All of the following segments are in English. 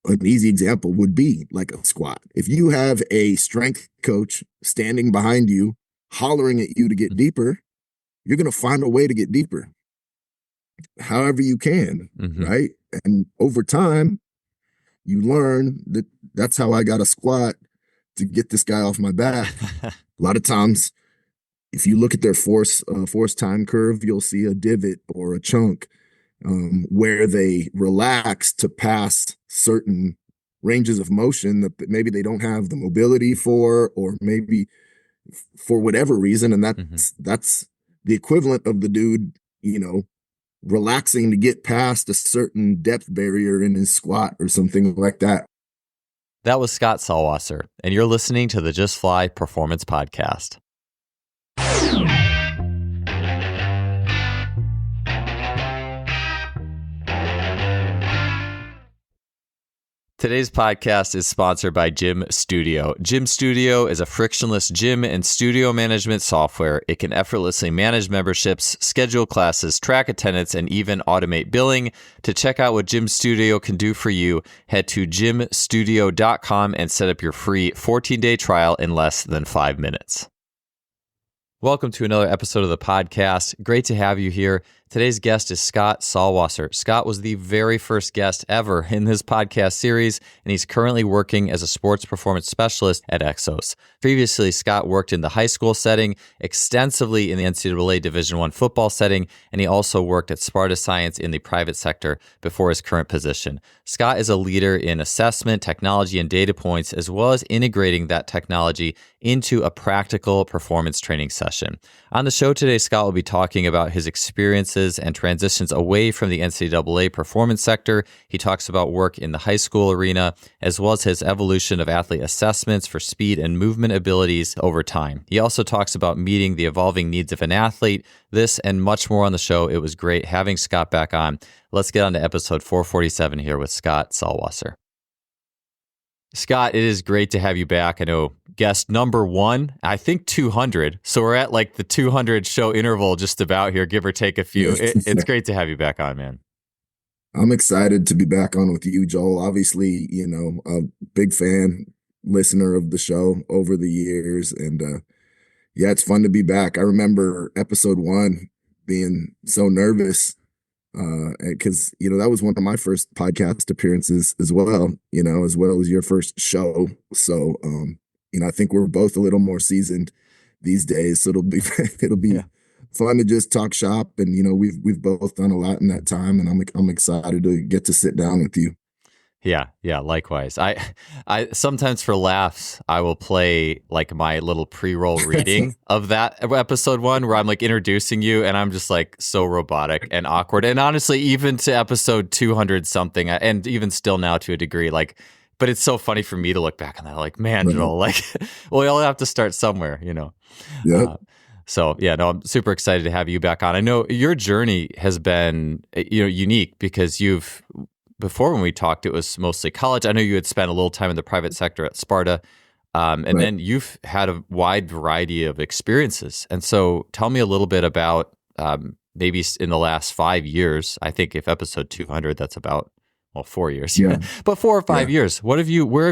an easy example would be like a squat. If you have a strength coach standing behind you, hollering at you to get deeper, you're going to find a way to get deeper however you can, right? And over time, you learn that that's how I got a squat to get this guy off my back. A lot of times, if you look at their force time curve, you'll see a divot or a chunk where they relax to pass certain ranges of motion that maybe they don't have the mobility for, or maybe for whatever reason. And that's the equivalent of the dude, relaxing to get past a certain depth barrier in his squat or something like that. That was Scott Salwasser, and you're listening to the Just Fly Performance Podcast. Today's podcast is sponsored by Gym Studio. Gym Studio is a frictionless gym and studio management software. It can effortlessly manage memberships, schedule classes, track attendance, and even automate billing. To check out what Gym Studio can do for you, head to gymstudio.com and set up your free 14-day trial in less than 5 minutes. Welcome to another episode of the podcast. Great to have you here. Today's guest is Scott Salwasser. Scott was the very first guest ever in this podcast series, and he's currently working as a sports performance specialist at EXOS. Previously, Scott worked in the high school setting, extensively in the NCAA Division I football setting, and he also worked at Sparta Science in the private sector before his current position. Scott is a leader in assessment, technology, and data points, as well as integrating that technology into a practical performance training session. On the show today, Scott will be talking about his experiences and transitions away from the NCAA performance sector. He talks about work in the high school arena, as well as his evolution of athlete assessments for speed and movement abilities over time. He also talks about meeting the evolving needs of an athlete. This and much more on the show. It was great having Scott back on. Let's get on to episode 447 here with Scott Salwasser. Scott, it is great to have you back. I know guest number 1, I think 200. So we're at like the 200 show interval just about here, give or take a few. It's great to have you back on, man. I'm excited to be back on with you, Joel. Obviously, a big fan, listener of the show over the years. And yeah, it's fun to be back. I remember episode 1 being so nervous because, that was one of my first podcast appearances as well as your first show. So, I think we're both a little more seasoned these days. So it'll be fun to just talk shop. And, we've both done a lot in that time, and I'm excited to get to sit down with you. Yeah, likewise. I sometimes for laughs, I will play like my little pre-roll reading of that episode 1 where I'm like introducing you, and I'm just like so robotic and awkward. And honestly, even to episode 200 something, and even still now to a degree, like, but it's so funny for me to look back on that, like, man, Joel, like, well, we all have to start somewhere, Yeah. So yeah, no, I'm super excited to have you back on. I know your journey has been, unique because before when we talked, it was mostly college. I know you had spent a little time in the private sector at Sparta, and then you've had a wide variety of experiences. And so tell me a little bit about maybe in the last 5 years. I think if episode 200, that's about 4 years. Yeah. But 4 or 5 years. Where have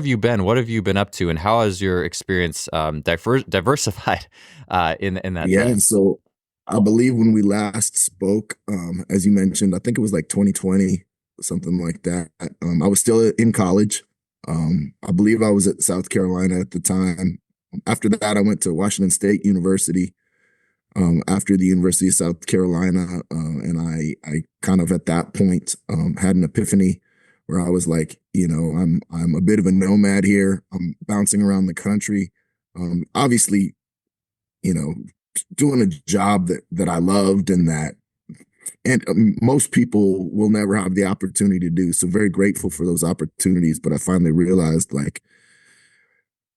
you been? What have you been up to? And how has your experience diversified in that time? So I believe when we last spoke, as you mentioned, I think it was like 2020. Something like that. I was still in college. I believe I was at South Carolina at the time. After that, I went to Washington State University after the University of South Carolina. And I kind of at that point had an epiphany where I was like, I'm a bit of a nomad here. I'm bouncing around the country. Obviously, doing a job that I loved and most people will never have the opportunity to do. So very grateful for those opportunities. But I finally realized like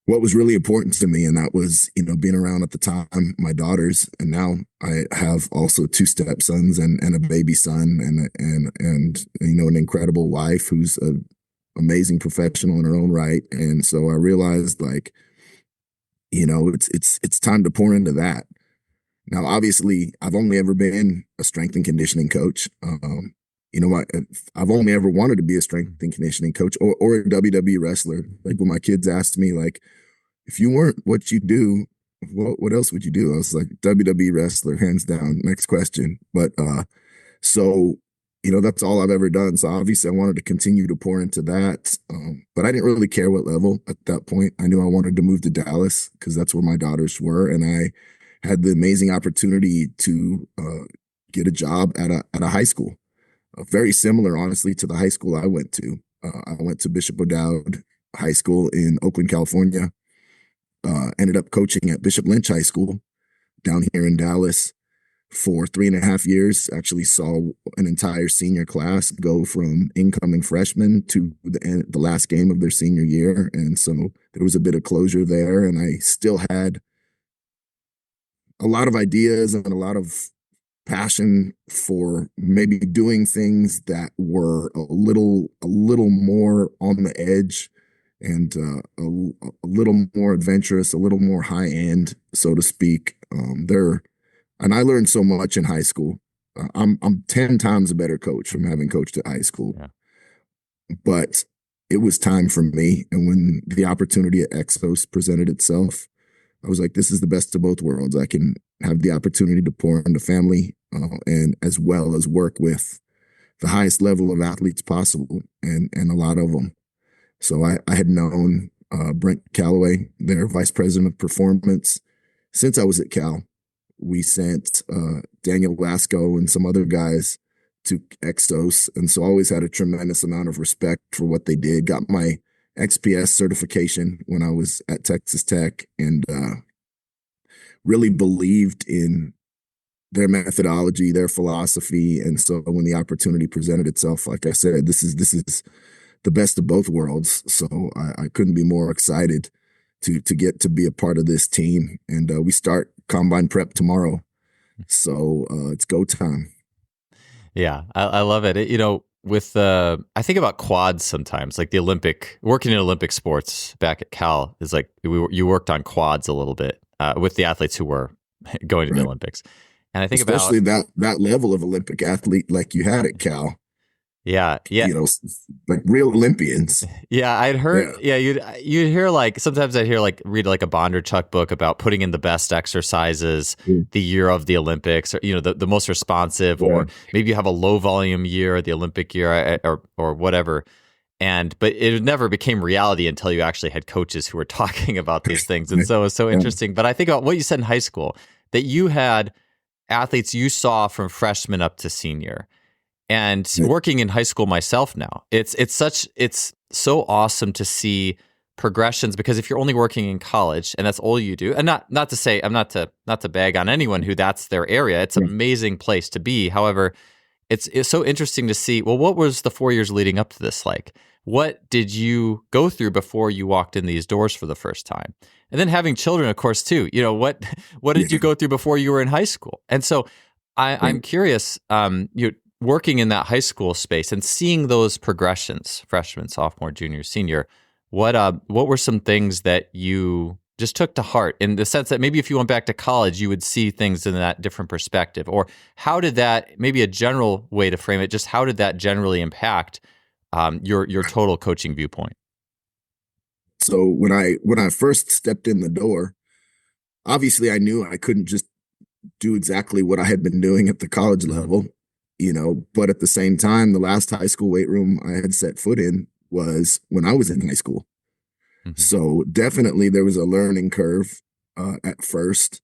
what was really important to me. And that was, being around at the time, my daughters. And now I have also 2 stepsons and a baby son and an incredible wife who's an amazing professional in her own right. And so I realized like, it's time to pour into that. Now, obviously, I've only ever been a strength and conditioning coach. I've only ever wanted to be a strength and conditioning coach or a WWE wrestler. Like when my kids asked me, like, if you weren't what you do, what else would you do? I was like, WWE wrestler, hands down. Next question. But so that's all I've ever done. So obviously I wanted to continue to pour into that. But I didn't really care what level at that point. I knew I wanted to move to Dallas because that's where my daughters were. And I had the amazing opportunity to get a job at a high school, very similar, honestly, to the high school I went to. I went to Bishop High School in Oakland, California. Ended up coaching at Bishop Lynch High School down here in Dallas for 3.5 years. Actually saw an entire senior class go from incoming freshmen to the last game of their senior year. And so there was a bit of closure there. And I still had a lot of ideas and a lot of passion for maybe doing things that were a little more on the edge and a little more adventurous, a little more high end, so to speak. And I learned so much in high school. I'm 10 times a better coach from having coached at high school. Yeah. But it was time for me. And when the opportunity at EXOS presented itself, I was like, this is the best of both worlds. I can have the opportunity to pour into family and as well as work with the highest level of athletes possible and a lot of them. So I had known Brent Calloway, their vice president of performance, since I was at Cal. We sent Daniel Lasco and some other guys to EXOS. And so I always had a tremendous amount of respect for what they did. Got my XPS certification when I was at Texas Tech and really believed in their methodology, their philosophy. And so when the opportunity presented itself, like I said, this is the best of both worlds. So I couldn't be more excited to get to be a part of this team. And we start combine prep tomorrow. So it's go time. Yeah, I love it. With I think about quads sometimes, like working in Olympic sports back at Cal is like you worked on quads a little bit with the athletes who were going to the Olympics. And I think especially that level of Olympic athlete like you had at Cal. Yeah. Like real Olympians. Yeah, I'd heard. Yeah, you'd hear like sometimes I'd hear like read like a Bondarchuk book about putting in the best exercises the year of the Olympics, or the most responsive, or maybe you have a low volume year, the Olympic year, or whatever. But it never became reality until you actually had coaches who were talking about these things, and so it was so interesting. But I think about what you said in high school, that you had athletes you saw from freshman up to senior. And working in high school myself now, it's so awesome to see progressions, because if you're only working in college and that's all you do, and not to say, I'm not to bag on anyone who that's their area, it's an amazing place to be. However, it's so interesting to see, well, what was the 4 years leading up to this like? What did you go through before you walked in these doors for the first time? And then having children, of course, too. What did you go through before you were in high school? And so I'm curious, working in that high school space and seeing those progressions, freshman, sophomore, junior, senior, what were some things that you just took to heart, in the sense that maybe if you went back to college, you would see things in that different perspective? Or how did that, maybe a general way to frame it, just how did that generally impact your total coaching viewpoint? So when I first stepped in the door, obviously I knew I couldn't just do exactly what I had been doing at the college level. But at the same time, the last high school weight room I had set foot in was when I was in high school. Mm-hmm. So definitely there was a learning curve at first,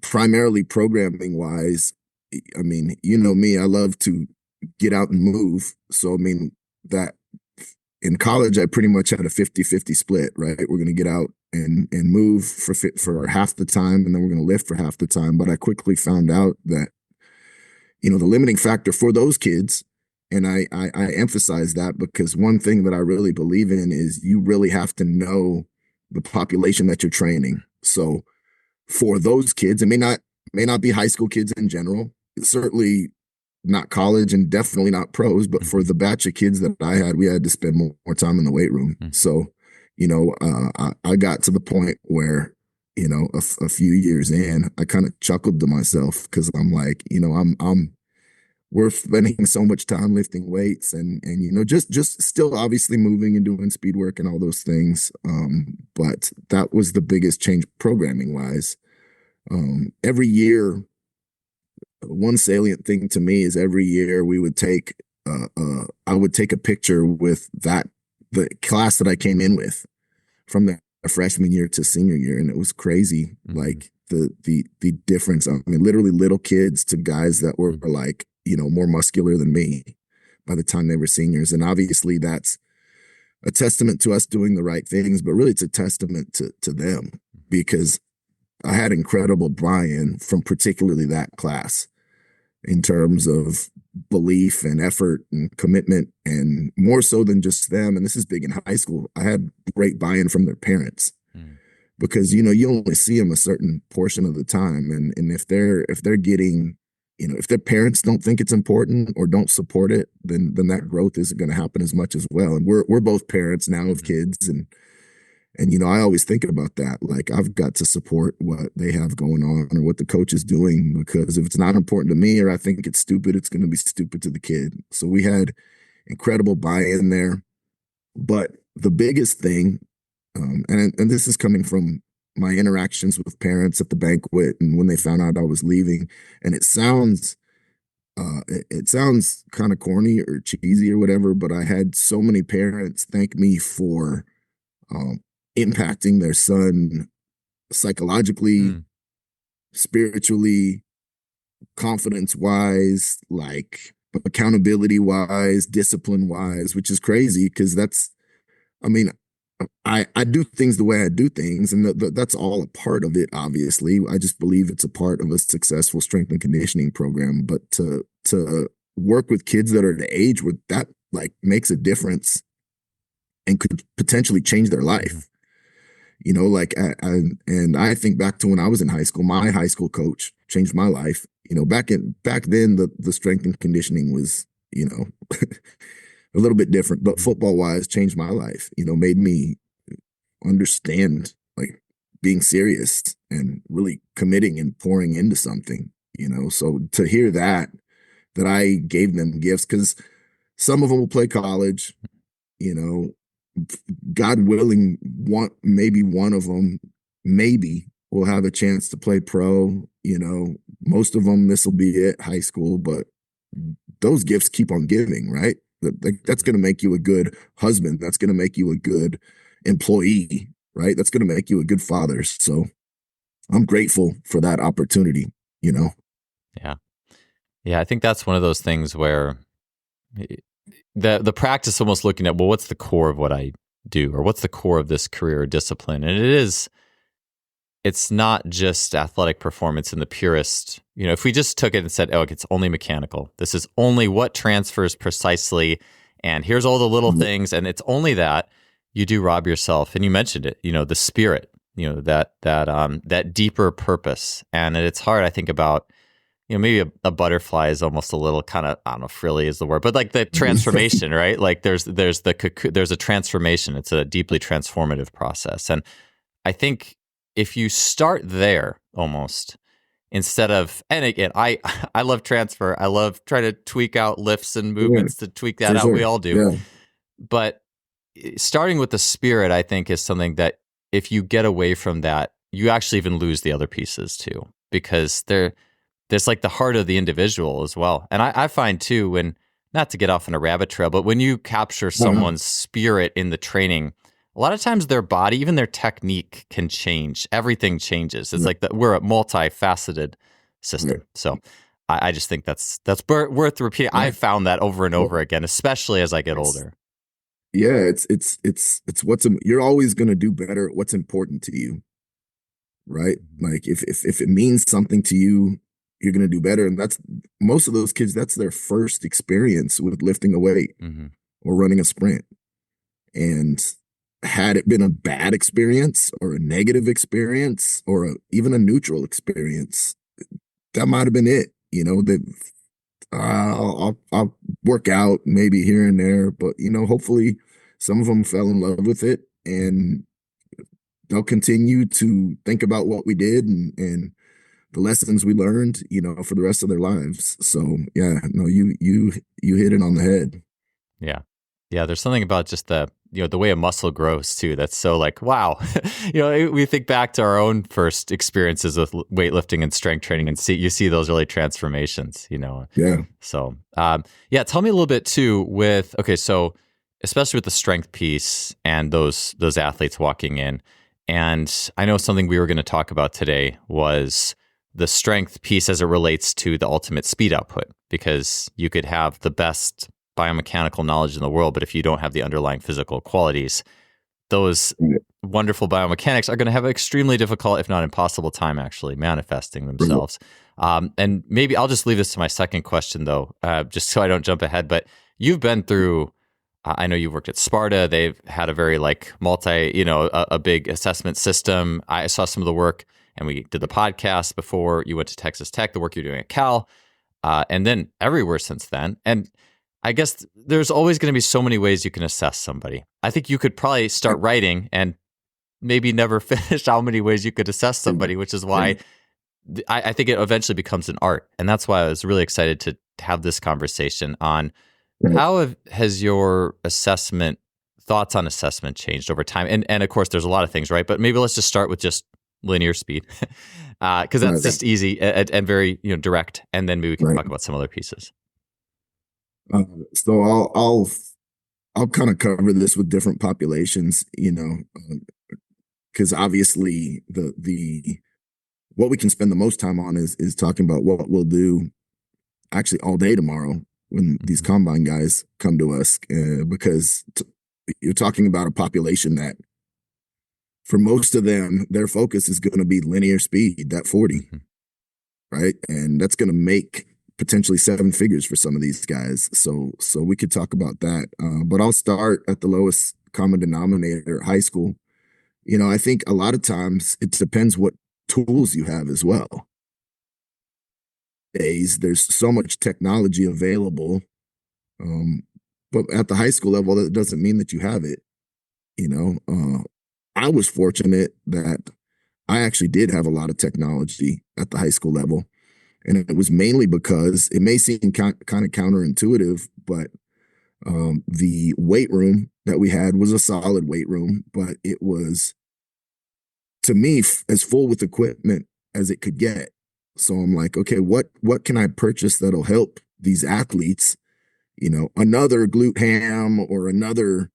primarily programming wise. I mean, me, I love to get out and move. So, I mean, that in college, I pretty much had a 50-50 split, right? We're going to get out and move for half the time, and then we're going to lift for half the time. But I quickly found out that the limiting factor for those kids, and I emphasize that because one thing that I really believe in is you really have to know the population that you're training. So for those kids, it may not be high school kids in general, it's certainly not college and definitely not pros, but for the batch of kids that I had, we had to spend more time in the weight room. So, I got to the point where, a few years in, I kind of chuckled to myself because I'm like, we're spending so much time lifting weights and just still obviously moving and doing speed work and all those things. But that was the biggest change programming wise. Every year, one salient thing to me is every year we would take I would take a picture with the class that I came in with from the freshman year to senior year, and it was crazy. Like the difference. I mean, literally little kids to guys that were like, more muscular than me by the time they were seniors. And obviously that's a testament to us doing the right things, but really it's a testament to them, because I had incredible buy-in from particularly that class in terms of belief and effort and commitment, and more so than just them. And this is big in high school. I had great buy-in from their parents. Because you only see them a certain portion of the time, and if they're getting, if their parents don't think it's important or don't support it, then that growth isn't going to happen as much as well. And we're both parents now of kids, and I always think about that. Like, I've got to support what they have going on or what the coach is doing, because if it's not important to me or I think it's stupid, it's going to be stupid to the kid. So we had incredible buy-in there. But the biggest thing, and this is coming from my interactions with parents at the banquet and when they found out I was leaving, and it sounds kind of corny or cheesy or whatever, but I had so many parents thank me for impacting their son psychologically, spiritually, confidence wise, like accountability wise, discipline wise, which is crazy because I do things the way I do things, and that's all a part of it, obviously. I just believe it's a part of a successful strength and conditioning program. But to work with kids that are the age where that like makes a difference and could potentially change their life. I think back to when I was in high school, my high school coach changed my life. Back then the strength and conditioning was, a little bit different, but football wise changed my life, made me understand like being serious and really committing and pouring into something, so to hear that I gave them gifts, because some of them will play college, God willing, maybe one of them will have a chance to play pro, most of them, this will be it, high school, but those gifts keep on giving, right? That's going to make you a good husband. That's going to make you a good employee, right? That's going to make you a good father. So I'm grateful for that opportunity, Yeah. Yeah. I think that's one of those things where the practice almost looking at, well, what's the core of what I do, or what's the core of this career or discipline? And it's not just athletic performance in the purest, if we just took it and said, oh, it's only mechanical. This is only what transfers precisely. And here's all the little things. And it's only that, you do rob yourself. And you mentioned it, the spirit, that deeper purpose. And it's hard, I think, about, maybe a butterfly is almost a little kind of, I don't know if frilly is the word, but like the transformation, right? Like there's a transformation. It's a deeply transformative process. And I think if you start there almost, instead of, and again, I love transfer. I love trying to tweak out lifts and movements to tweak that out. Sure. We all do. Yeah. But starting with the spirit, I think, is something that if you get away from that, you actually even lose the other pieces too, because there's like the heart of the individual as well. And I find too, when, not to get off on a rabbit trail, but when you capture someone's spirit in the training, a lot of times their body, even their technique can change. Everything changes. It's like we're a multifaceted system. So I just think that's worth repeating. I've found that over and over again, especially as I get older. Yeah, it's you're always going to do better at what's important to you, right? Like if it means something to you, you're going to do better. And that's most of those kids, that's their first experience with lifting a weight or running a sprint. And had it been a bad experience or a negative experience or even a neutral experience, that might have been it. I'll work out maybe here and there, but hopefully some of them fell in love with it and they'll continue to think about what we did and the lessons we learned, for the rest of their lives. So yeah, no, you hit it on the head. Yeah. Yeah, there's something about just the way a muscle grows too. That's so like, wow. We think back to our own first experiences with weightlifting and strength training and you see those early transformations. Yeah. So, yeah, tell me a little bit too so especially with the strength piece and those athletes walking in. And I know something we were going to talk about today was the strength piece as it relates to the ultimate speed output, because you could have the best biomechanical knowledge in the world, but if you don't have the underlying physical qualities, those wonderful biomechanics are going to have an extremely difficult, if not impossible, time actually manifesting themselves. And maybe I'll just leave this to my second question, though, just so I don't jump ahead. But you've been through, I know you've worked at Sparta. They've had a very a big assessment system. I saw some of the work, and we did the podcast before you went to Texas Tech, the work you're doing at Cal, and then everywhere since then. And I guess there's always going to be so many ways you can assess somebody. I think you could probably start writing and maybe never finish how many ways you could assess somebody, which is why I think it eventually becomes an art. And that's why I was really excited to have this conversation on how has your thoughts on assessment changed over time? And of course, there's a lot of things, right? But maybe let's just start with just linear speed, because that's just easy and very direct. And then maybe we can talk about some other pieces. So I'll kind of cover this with different populations, because obviously the what we can spend the most time on is talking about what we'll do actually all day tomorrow when these combine guys come to us, because you're talking about a population that for most of them, their focus is going to be linear speed, that 40, right? And that's going to make potentially 7 figures for some of these guys. So we could talk about that. But I'll start at the lowest common denominator, high school. I think a lot of times it depends what tools you have as well. There's so much technology available. But at the high school level, that doesn't mean that you have it. I was fortunate that I actually did have a lot of technology at the high school level. And it was mainly because it may seem kind of counterintuitive, but the weight room that we had was a solid weight room, but it was, to me, as full with equipment as it could get. So I'm like, okay, what can I purchase that'll help these athletes? Another glute ham or another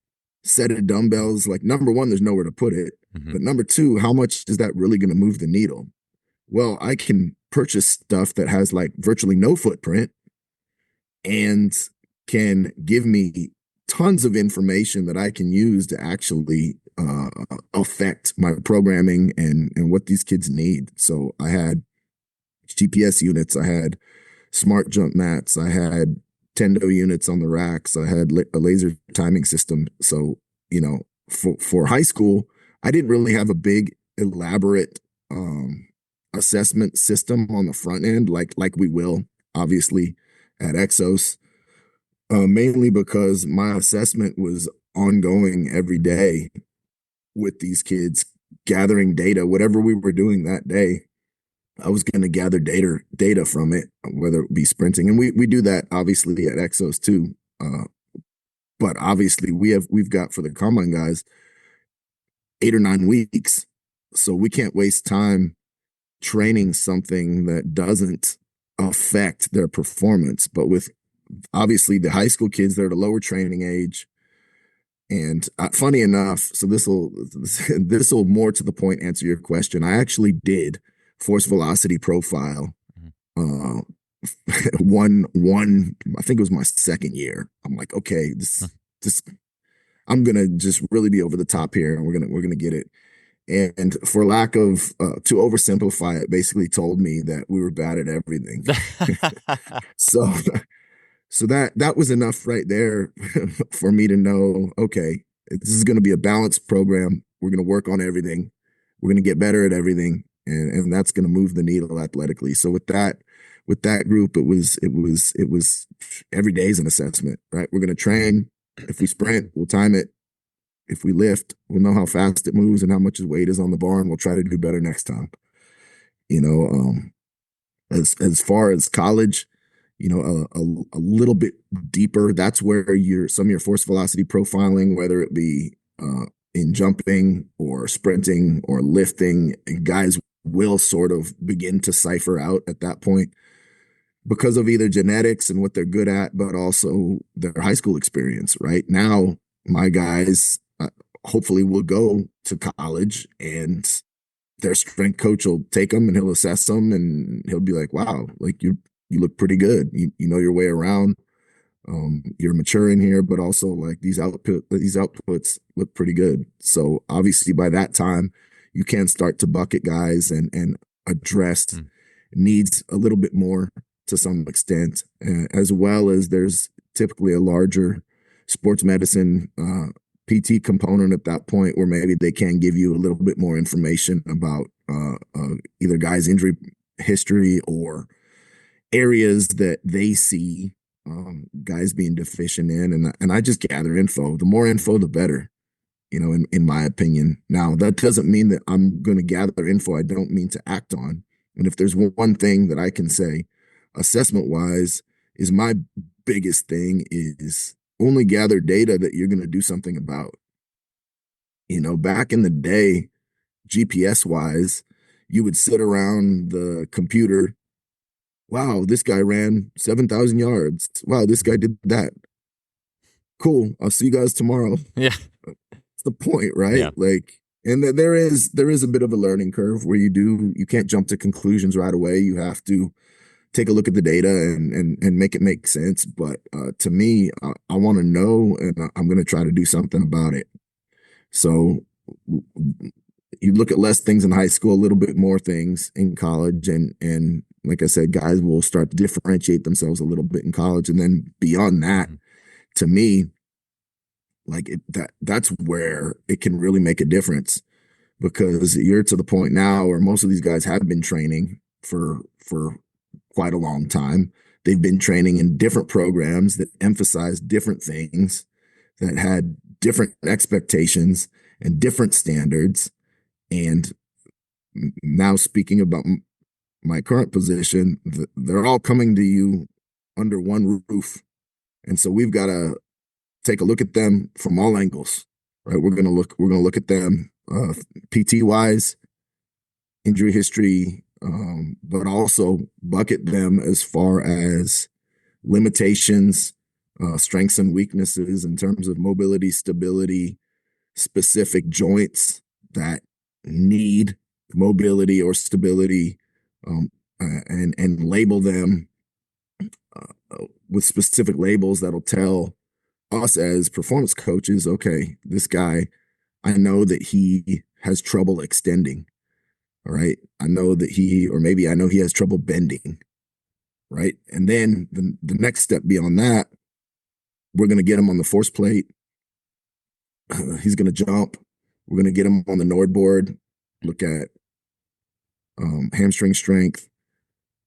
set of dumbbells. Like, number one, there's nowhere to put it. But number two, how much is that really going to move the needle? Well, I can purchase stuff that has like virtually no footprint and can give me tons of information that I can use to actually affect my programming and what these kids need. So I had GPS units, I had smart jump mats, I had Tendo units on the racks, I had a laser timing system. So, for high school, I didn't really have a big elaborate assessment system on the front end, like we will obviously at EXOS, mainly because my assessment was ongoing every day with these kids, gathering data. Whatever we were doing that day, I was going to gather data from it, whether it be sprinting, and we do that obviously at EXOS too. But obviously we've got, for the combine guys, 8 or 9 weeks, so we can't waste time training something that doesn't affect their performance. But with obviously the high school kids, they're at a lower training age. And funny enough, so this will more to the point answer your question. I actually did force velocity profile one I think it was my second year. I'm like, okay, this I'm gonna just really be over the top here, and we're gonna get it. And for lack of to oversimplify it, basically told me that we were bad at everything. So that was enough right there for me to know, okay, this is going to be a balanced program. We're going to work on everything. We're going to get better at everything, and that's going to move the needle athletically. So with that group, it was every day is an assessment, right? We're going to train. If we sprint, we'll time it. If we lift, we'll know how fast it moves and how much weight is on the bar, and we'll try to do better next time. As far as college, a little bit deeper. That's where some of your force velocity profiling, whether it be in jumping or sprinting or lifting, guys will sort of begin to cipher out at that point because of either genetics and what they're good at, but also their high school experience. Right now, my guys hopefully will go to college, and their strength coach will take them and he'll assess them, and he'll be like, "Wow, like you look pretty good. You know your way around. You're maturing here, but also like these outputs look pretty good." So obviously by that time, you can start to bucket guys and address needs a little bit more to some extent, as well as there's typically a larger sports medicine PT component at that point where maybe they can give you a little bit more information about either guys' injury history or areas that they see guys being deficient in, and I just gather info. The more info, the better, in my opinion. Now, that doesn't mean that I'm going to gather info I don't mean to act on. And if there's one thing that I can say, assessment-wise, is my biggest thing is only gather data that you're going to do something about. Back in the day, GPS-wise, you would sit around the computer. Wow, this guy ran 7,000 yards. Wow, this guy did that. Cool. I'll see you guys tomorrow. Yeah. That's the point, right? Yeah. Like, and there is a bit of a learning curve where you can't jump to conclusions right away. You have to take a look at the data and make it make sense. But to me, I want to know, and I'm going to try to do something about it. So you look at less things in high school, a little bit more things in college, and like I said, guys will start to differentiate themselves a little bit in college, and then beyond that, to me, like that's where it can really make a difference, because you're to the point now where most of these guys have been training for quite a long time. They've been training in different programs that emphasize different things, that had different expectations and different standards. And now, speaking about my current position, they're all coming to you under one roof. And so we've got to take a look at them from all angles, right? We're going to look at them PT wise, injury history, but also bucket them as far as limitations, strengths and weaknesses in terms of mobility, stability, specific joints that need mobility or stability, and label them with specific labels that'll tell us as performance coaches, okay, this guy, I know that he has trouble extending. All right. I know that maybe I know he has trouble bending. Right. And then the next step beyond that, we're going to get him on the force plate. He's going to jump. We're going to get him on the Nord board, look at hamstring strength.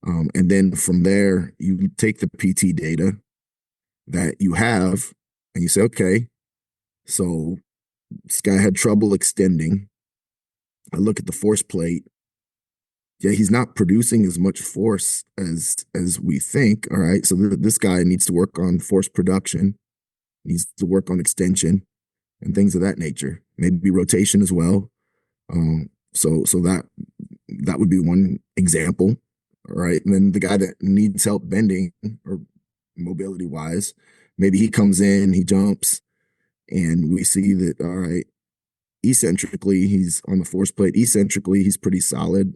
And then from there, you take the PT data that you have and you say, okay, so this guy had trouble extending. I look at the force plate. Yeah, he's not producing as much force as we think. All right. So this guy needs to work on force production, needs to work on extension and things of that nature. Maybe rotation as well. So that would be one example. All right. And then the guy that needs help bending or mobility wise, maybe he comes in, he jumps, and we see that, all right, eccentrically, he's on the force plate. Eccentrically, he's pretty solid.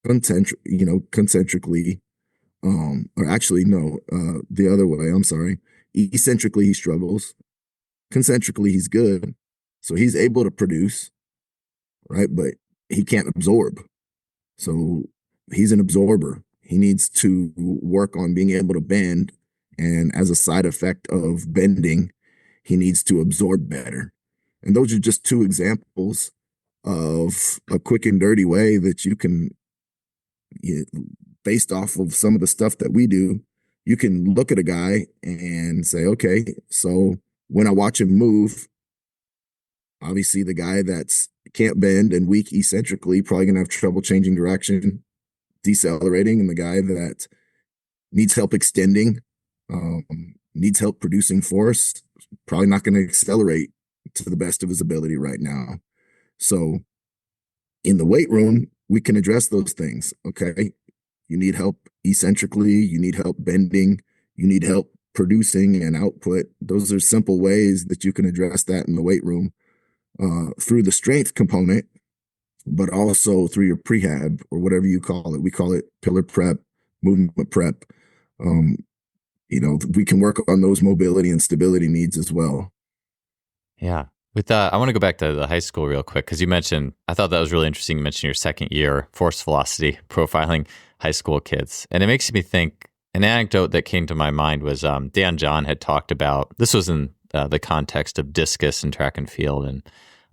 Concentrically, or actually, no, the other way, I'm sorry. Eccentrically, he struggles. Concentrically, he's good. So he's able to produce, right? But he can't absorb. So he's an absorber. He needs to work on being able to bend. And as a side effect of bending, he needs to absorb better. And those are just two examples of a quick and dirty way that you can, based off of some of the stuff that we do, you can look at a guy and say, okay, so when I watch him move, obviously the guy that's can't bend and weak eccentrically probably gonna have trouble changing direction, decelerating and the guy that needs help extending, needs help producing force, probably not going to accelerate to the best of his ability right now. So in the weight room, we can address those things. Okay. You need help eccentrically, you need help bending, you need help producing and output. Those are simple ways that you can address that in the weight room through the strength component, but also through your prehab or whatever you call it. We call it pillar prep, movement prep. We can work on those mobility and stability needs as well. Yeah. With that, I want to go back to the high school real quick because you mentioned, I thought that was really interesting. You mentioned your second year force velocity profiling high school kids. And it makes me think, an anecdote that came to my mind was Dan John had talked about, this was in the context of discus and track and field. And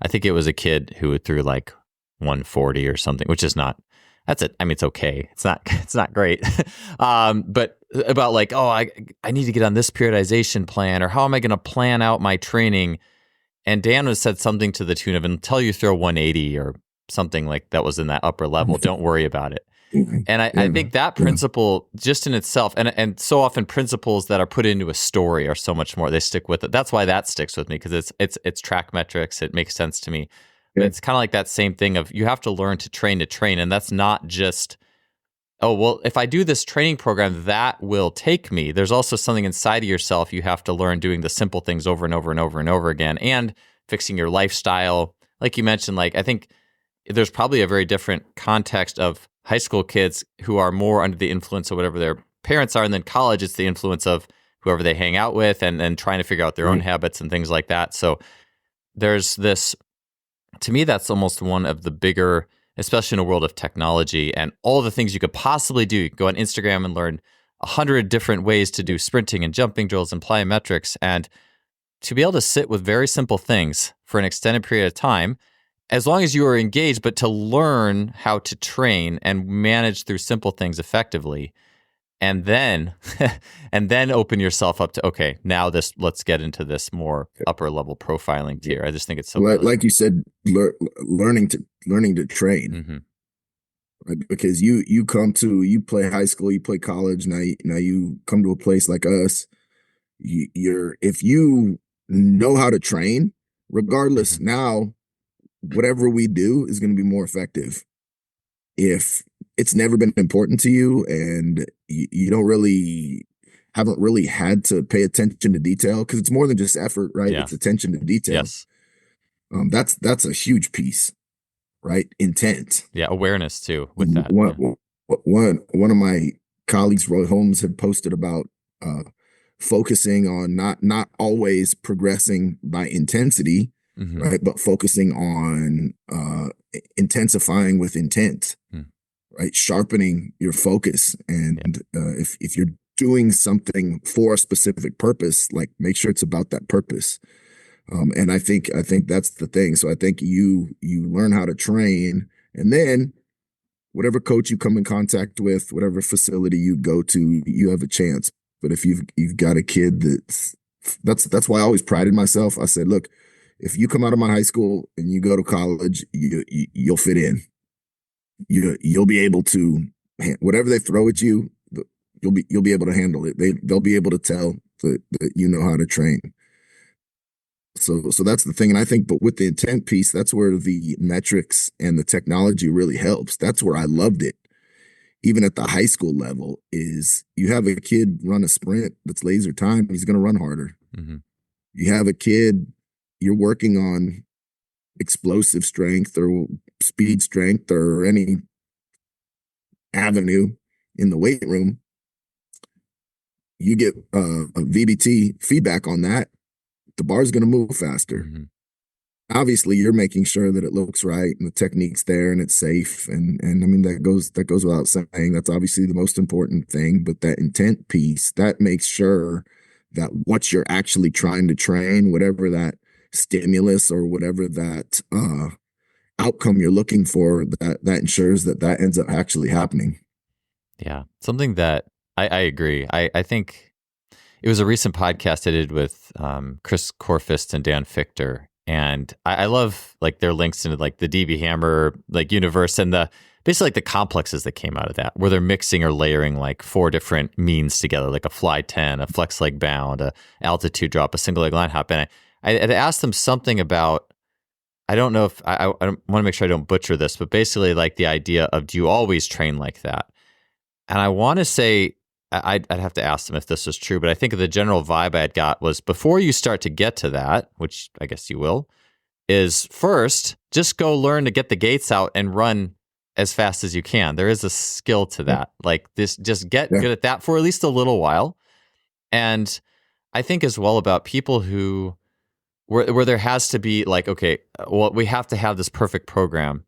I think it was a kid who threw like 140 or something, which is not, that's it. I mean, it's okay. It's not great. But about like, oh, I need to get on this periodization plan, or how am I going to plan out my training? And Dan was said something to the tune of, until you throw 180 or something like that was in that upper level, don't worry about it. And I think that principle just in itself, and so often principles that are put into a story are so much more, they stick with it. That's why that sticks with me, because it's track metrics. It makes sense to me. But it's kind of like that same thing of you have to learn to train. And that's not just, oh, well, if I do this training program, that will take me. There's also something inside of yourself you have to learn, doing the simple things over and over and over and over again, and fixing your lifestyle. Like you mentioned, like I think there's probably a very different context of high school kids who are more under the influence of whatever their parents are, and then college, it's the influence of whoever they hang out with and trying to figure out their own habits and things like that. So there's this, to me, that's almost one of the bigger, especially in a world of technology and all the things you could possibly do. You can go on Instagram and learn 100 different ways to do sprinting and jumping drills and plyometrics, and to be able to sit with very simple things for an extended period of time, as long as you are engaged, but to learn how to train and manage through simple things effectively, and then open yourself up to, okay, now let's get into this more upper level profiling tier. I just think it's so like you said, learning to train, right? Because you play high school, you play college, now you come to a place like us. If you know how to train, regardless, now whatever we do is going to be more effective. If it's never been important to you and you haven't really had to pay attention to detail, because it's more than just effort, right? It's attention to detail. Yes. That's a huge piece, right? Intent. Yeah, awareness too with that. One of my colleagues, Roy Holmes, had posted about focusing on not always progressing by intensity, right? But focusing on intensifying with intent, right? Sharpening your focus. And if you're doing something for a specific purpose, like make sure it's about that purpose. And I think that's the thing. So I think you learn how to train, and then whatever coach you come in contact with, whatever facility you go to, you have a chance. But if you've got a kid that's why I always prided myself. I said, look, if you come out of my high school and you go to college, you'll fit in. You'll be able to, whatever they throw at you, you'll be able to handle it. They'll be able to tell that you know how to train. So that's the thing. And I think, but with the intent piece, that's where the metrics and the technology really helps. That's where I loved it. Even at the high school level, is you have a kid run a sprint that's laser time, he's going to run harder. You have a kid, you're working on explosive strength or speed strength or any avenue in the weight room, you get a VBT feedback on that, the bar is going to move faster. Obviously, you're making sure that it looks right and the technique's there and it's safe. And I mean, that goes without saying. That's obviously the most important thing. But that intent piece, that makes sure that what you're actually trying to train, whatever that stimulus or whatever that outcome you're looking for, that ensures that ends up actually happening. Yeah. Something that I agree. I think it was a recent podcast I did with Chris Corfist and Dan Fichter. And I love like their links into like the DB Hammer like universe and the basically like the complexes that came out of that, where they're mixing or layering like 4 different means together, like a fly 10, a flex leg bound, a altitude drop, a single leg line hop. And I had asked them something about, I don't know if I want to make sure I don't butcher this, but basically like the idea of, do you always train like that? And I want to say, I'd have to ask them if this is true, but I think the general vibe I had got was, before you start to get to that, which I guess you will, is first just go learn to get the gates out and run as fast as you can. There is a skill to that. Like this, just get good at that for at least a little while. And I think as well about people who, where there has to be like, okay, well, we have to have this perfect program.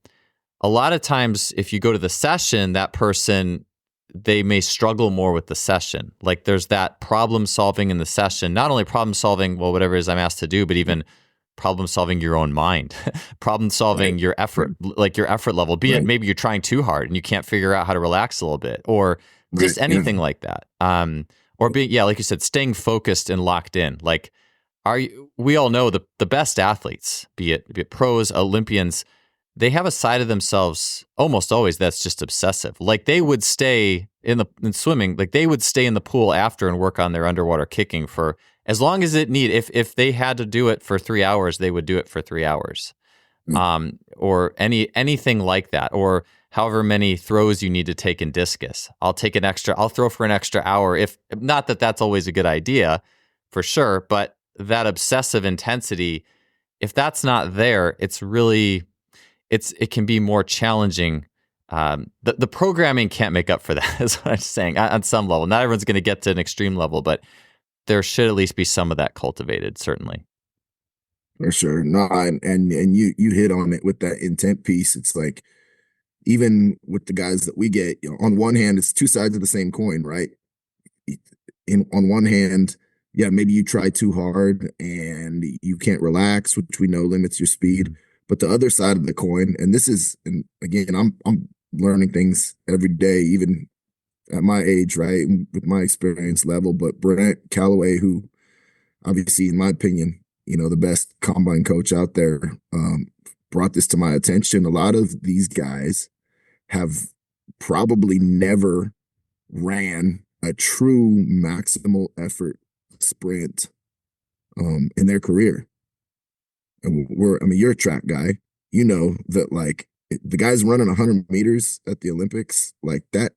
A lot of times if you go to the session, that person, they may struggle more with the session. Like there's that problem solving in the session, not only problem solving, well, whatever it is I'm asked to do, but even problem solving your own mind, problem solving your effort, like your effort level, be it maybe you're trying too hard and you can't figure out how to relax a little bit, or just anything like that. Or being, like you said, staying focused and locked in. Like, we all know the best athletes, be it pros, Olympians, they have a side of themselves almost always that's just obsessive. Like they would stay in swimming, like they would stay in the pool after and work on their underwater kicking for as long as it need. If they had to do it for 3 hours, they would do it for 3 hours, or anything like that, or however many throws you need to take in discus. I'll throw for an extra hour. If not that that's always a good idea, for sure, but that obsessive intensity, if that's not there, it's really. It can be more challenging. The programming can't make up for that, is what I'm saying, on some level. Not everyone's going to get to an extreme level, but there should at least be some of that cultivated, certainly. For sure. No, and you hit on it with that intent piece. It's like, even with the guys that we get, on one hand, it's two sides of the same coin, right? On one hand, maybe you try too hard and you can't relax, which we know limits your speed. But the other side of the coin, and again, I'm learning things every day, even at my age, right, with my experience level. But Brent Calloway, who obviously, in my opinion, the best combine coach out there, brought this to my attention. A lot of these guys have probably never ran a true maximal effort sprint in their career. And you're a track guy, that like the guys running 100 meters at the Olympics, like that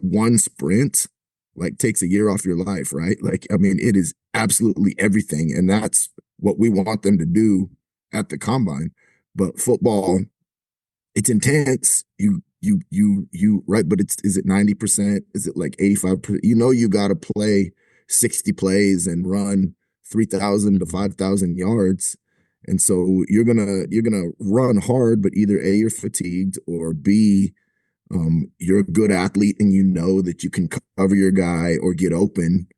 one sprint, like takes a year off your life, right? Like, it is absolutely everything. And that's what we want them to do at the combine. But football, it's intense. You right. But is it 90%? Is it like 85%? You got to play 60 plays and run 3,000 to 5,000 yards. And so you're gonna run hard, but either A, you're fatigued, or B, you're a good athlete and that you can cover your guy or get open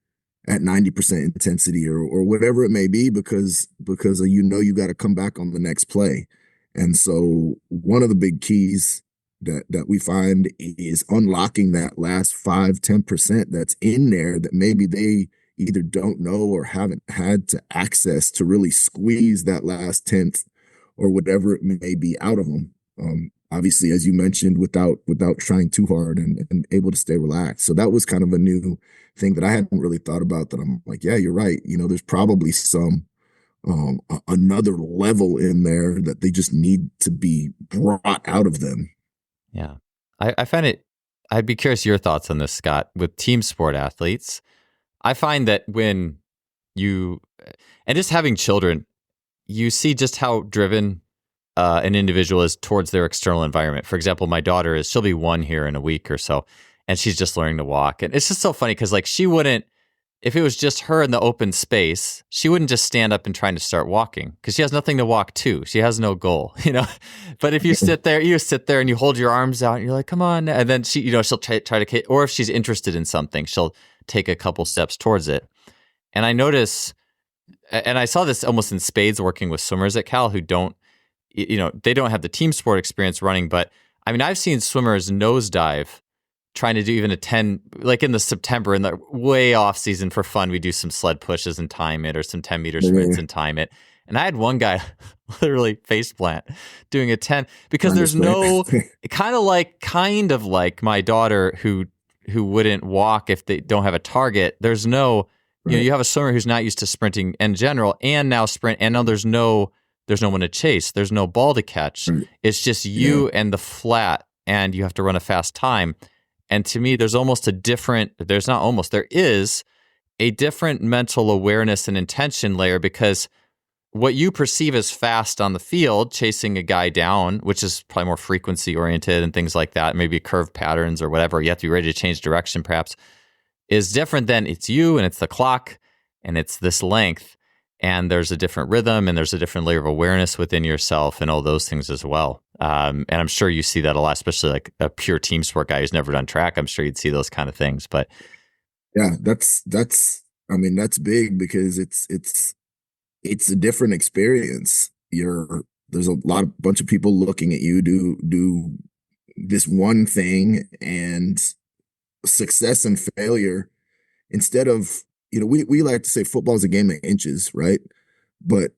at 90% intensity or whatever it may be, because you got to come back on the next play. And so one of the big keys that we find is unlocking that last 5-10% that's in there that maybe they either don't know or haven't had to access to really squeeze that last 10th or whatever it may be out of them. Obviously, as you mentioned, without trying too hard and able to stay relaxed. So that was kind of a new thing that I hadn't really thought about, that I'm like, yeah, you're right. There's probably some another level in there that they just need to be brought out of them. Yeah. I find it, I'd be curious your thoughts on this, Scott, with team sport athletes. I find that when and just having children, you see just how driven an individual is towards their external environment. For example, my daughter she'll be 1 here in a week or so, and she's just learning to walk. And it's just so funny because like she wouldn't, if it was just her in the open space, she wouldn't just stand up and trying to start walking because she has nothing to walk to. She has no goal, But if you sit there and you hold your arms out and you're like, come on. And then she, she'll try to, or if she's interested in something, she'll take a couple steps towards it. And I notice, and I saw this almost in spades working with swimmers at Cal who don't, they don't have the team sport experience running, but I've seen swimmers nosedive trying to do even a 10, like in the September, in the way off season for fun, we do some sled pushes and time it, or some 10-meter sprints and time it. And I had one guy literally face plant doing a 10 because there's no kind of like my daughter who wouldn't walk if they don't have a target. There's no, you have a swimmer who's not used to sprinting in general and now sprint, and now there's no one to chase. There's no ball to catch. It's just you and the flat, and you have to run a fast time. And to me, there is a different mental awareness and intention layer, because what you perceive as fast on the field, chasing a guy down, which is probably more frequency oriented and things like that, maybe curve patterns or whatever, you have to be ready to change direction perhaps, is different than it's you and it's the clock and it's this length. And there's a different rhythm and there's a different layer of awareness within yourself and all those things as well. And I'm sure you see that a lot, especially like a pure team sport guy who's never done track. I'm sure you'd see those kind of things. But yeah, that's big, because it's a different experience. There's a bunch of people looking at you do this one thing, and success and failure, instead of, we like to say football is a game of inches, right? But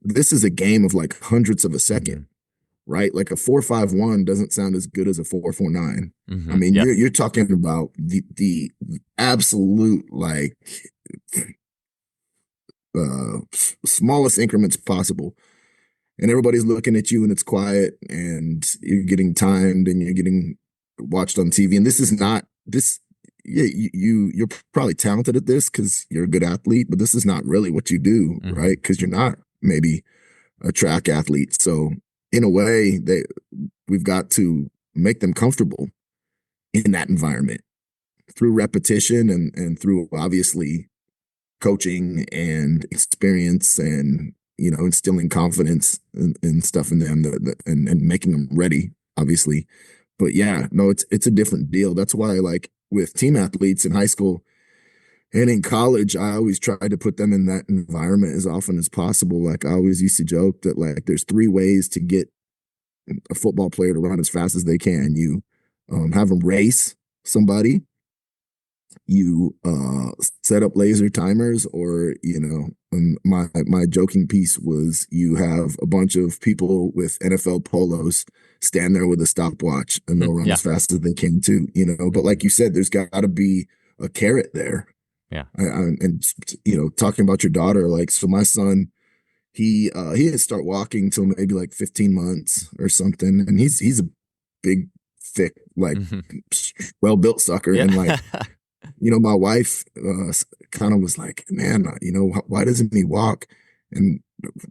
this is a game of like hundredths of a second, right? Like a 4.51 doesn't sound as good as a 4.49. I mean, you're talking about the absolute like smallest increments possible, and everybody's looking at you, and it's quiet, and you're getting timed, and you're getting watched on TV. And this is not this. Yeah, you're probably talented at this because you're a good athlete, but this is not really what you do, right? Because you're not maybe a track athlete. So in a way, we've got to make them comfortable in that environment through repetition and through obviously coaching and experience, and instilling confidence and stuff in them, and making them ready, obviously. But yeah, no, it's a different deal. That's why, like, with team athletes in high school and in college, I always try to put them in that environment as often as possible. Like, I always used to joke that, like, there's 3 ways to get a football player to run as fast as they can. You have them race somebody, you set up laser timers, or my joking piece was, you have a bunch of people with NFL polos stand there with a stopwatch, and they'll run as fast as they can too. But like you said, there's got to be a carrot there. And talking about your daughter, like, so my son, he didn't start walking till maybe like 15 months or something, and he's a big, thick, like well-built sucker. And like, my wife kind of was like, man, why doesn't he walk? And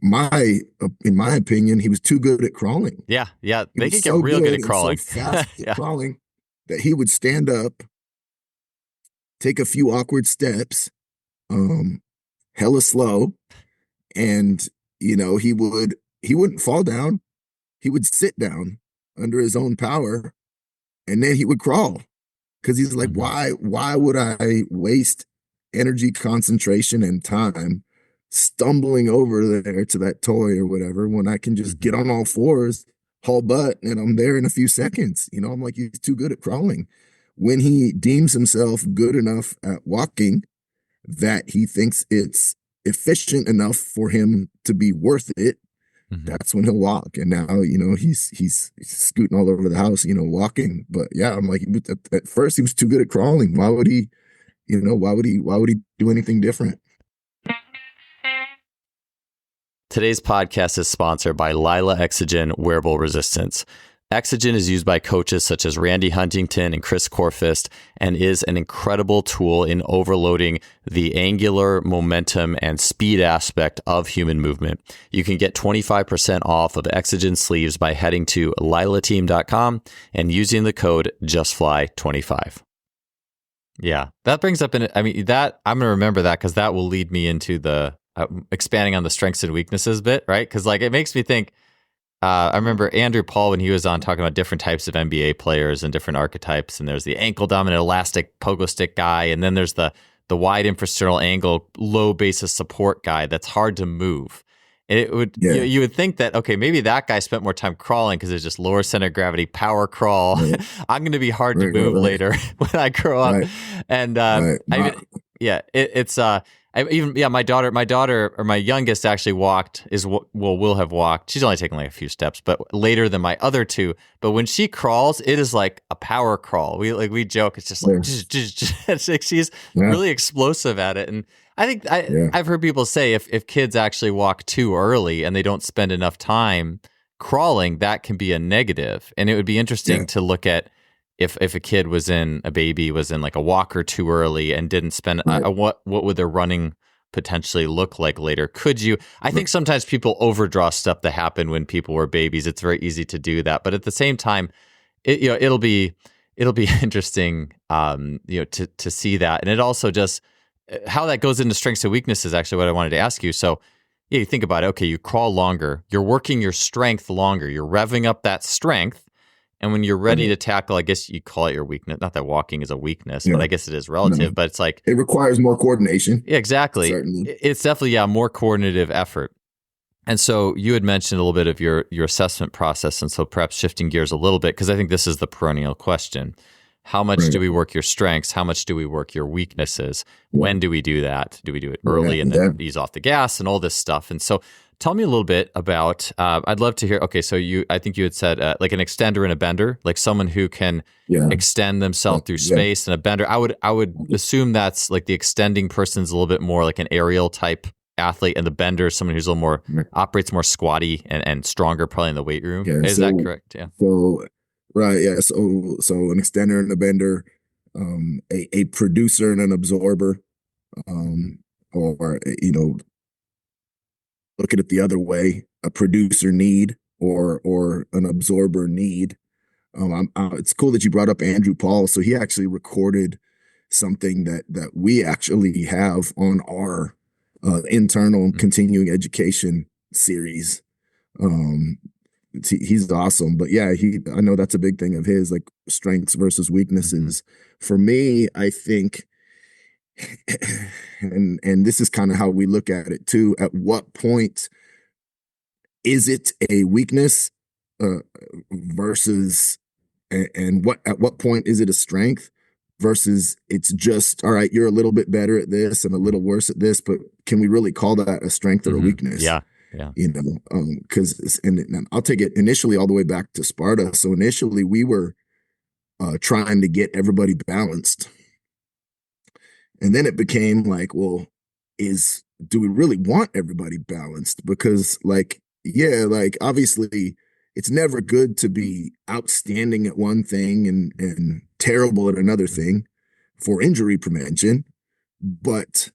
in my opinion, he was too good at crawling. Yeah. They can get real good at crawling. So fast at crawling that he would stand up, take a few awkward steps, hella slow, and he wouldn't fall down. He would sit down under his own power, and then he would crawl. Because he's like, why would I waste energy, concentration, and time stumbling over there to that toy or whatever, when I can just get on all fours, haul butt, and I'm there in a few seconds? I'm like, he's too good at crawling. When he deems himself good enough at walking that he thinks it's efficient enough for him to be worth it, that's when he'll walk. And now, he's scooting all over the house, walking. But yeah, I'm like, at first he was too good at crawling. Why would he do anything different? Today's podcast is sponsored by Lila Exogen Wearable Resistance. Exogen is used by coaches such as Randy Huntington and Chris Corfist, and is an incredible tool in overloading the angular momentum and speed aspect of human movement. You can get 25% off of Exogen sleeves by heading to lilateam.com and using the code JustFly25. Yeah, that brings up that I'm going to remember that, because that will lead me into the expanding on the strengths and weaknesses bit, right? Because like, it makes me think. I remember Andrew Paul, when he was on, talking about different types of NBA players and different archetypes. And there's the ankle dominant elastic pogo stick guy. And then there's the wide infrasternal angle, low basis support guy that's hard to move. And it would, you would think that, okay, maybe that guy spent more time crawling because it's just lower center of gravity, power crawl. Right. I'm going to be hard to move later when I grow up. And My daughter or my youngest actually will have walked. She's only taken like a few steps, but later than my other two. But when she crawls, it is like a power crawl. We joke, it's just like it's like she's really explosive at it. And I think I've heard people say if kids actually walk too early and they don't spend enough time crawling, that can be a negative. And it would be interesting to look at if a baby was in like a walker too early and didn't spend what would their running potentially look like later? Could you? I think sometimes people overdraw stuff that happened when people were babies. It's very easy to do that, but at the same time, it'll be interesting, to see that, and it also just how that goes into strengths and weaknesses. Actually, what I wanted to ask you. So, you think about it. Okay, you crawl longer. You're working your strength longer. You're revving up that strength. And when you're ready to tackle, I guess you call it your weakness. Not that walking is a weakness, but I guess it is relative. But it's like it requires more coordination. Yeah, exactly. Certainly. It's definitely a more coordinative effort. And so you had mentioned a little bit of your assessment process, and so perhaps shifting gears a little bit, because I think this is the perennial question. How much do we work your strengths? How much do we work your weaknesses? When do we do that? Do we do it early and then ease off the gas and all this stuff? And so tell me a little bit about, I'd love to hear, okay, so I think you had said like an extender and a bender, like someone who can extend themselves through space, and a bender. I would assume that's like the extending person's a little bit more like an aerial type athlete, and the bender is someone who's a little more, operates more squatty and stronger probably in the weight room. Is that correct? Yeah. So, right, yeah. So an extender and a bender, a producer and an absorber, or look at it the other way, a producer need or an absorber need. It's cool that you brought up Andrew Paul. So he actually recorded something that we actually have on our internal continuing education series. He's awesome, but I know that's a big thing of his, like strengths versus weaknesses. For me, I think, and this is kind of how we look at it too. At what point is it a weakness versus, and at what point is it a strength versus it's just, all right, you're a little bit better at this and a little worse at this, but can we really call that a strength or a weakness? Yeah. Because and I'll take it initially all the way back to Sparta. So initially we were trying to get everybody balanced. And then it became like, well, do we really want everybody balanced? Because obviously it's never good to be outstanding at one thing and terrible at another thing for injury prevention. But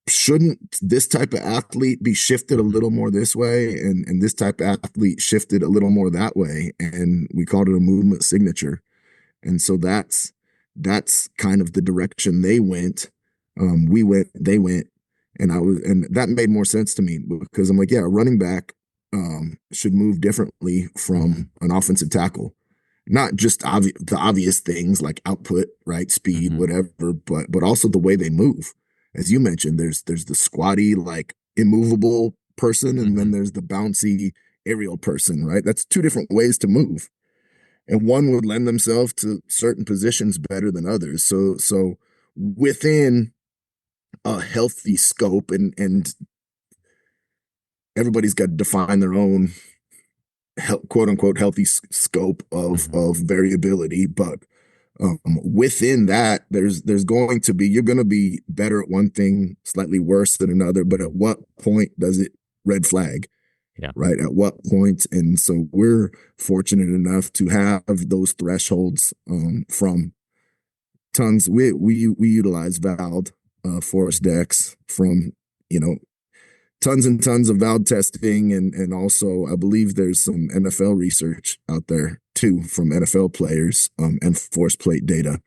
shouldn't this type of athlete be shifted a little more this way and this type of athlete shifted a little more that way? And we called it a movement signature. And so that's kind of the direction they went. They went, and that made more sense to me because I'm like, a running back should move differently from an offensive tackle, not just the obvious things like output, right, speed, whatever, but also the way they move. As you mentioned, there's the squatty, like immovable person, and then there's the bouncy aerial person, right? That's two different ways to move. And one would lend themselves to certain positions better than others. So within a healthy scope, and everybody's got to define their own quote unquote healthy scope of variability, but within that, there's going to be, you're going to be better at one thing, slightly worse than another. But at what point does it red flag? Right. At what point? And so we're fortunate enough to have those thresholds from tons. We utilize VALD, Force Dex from, tons and tons of VALD testing. And also I believe there's some NFL research out there too from NFL players and force plate data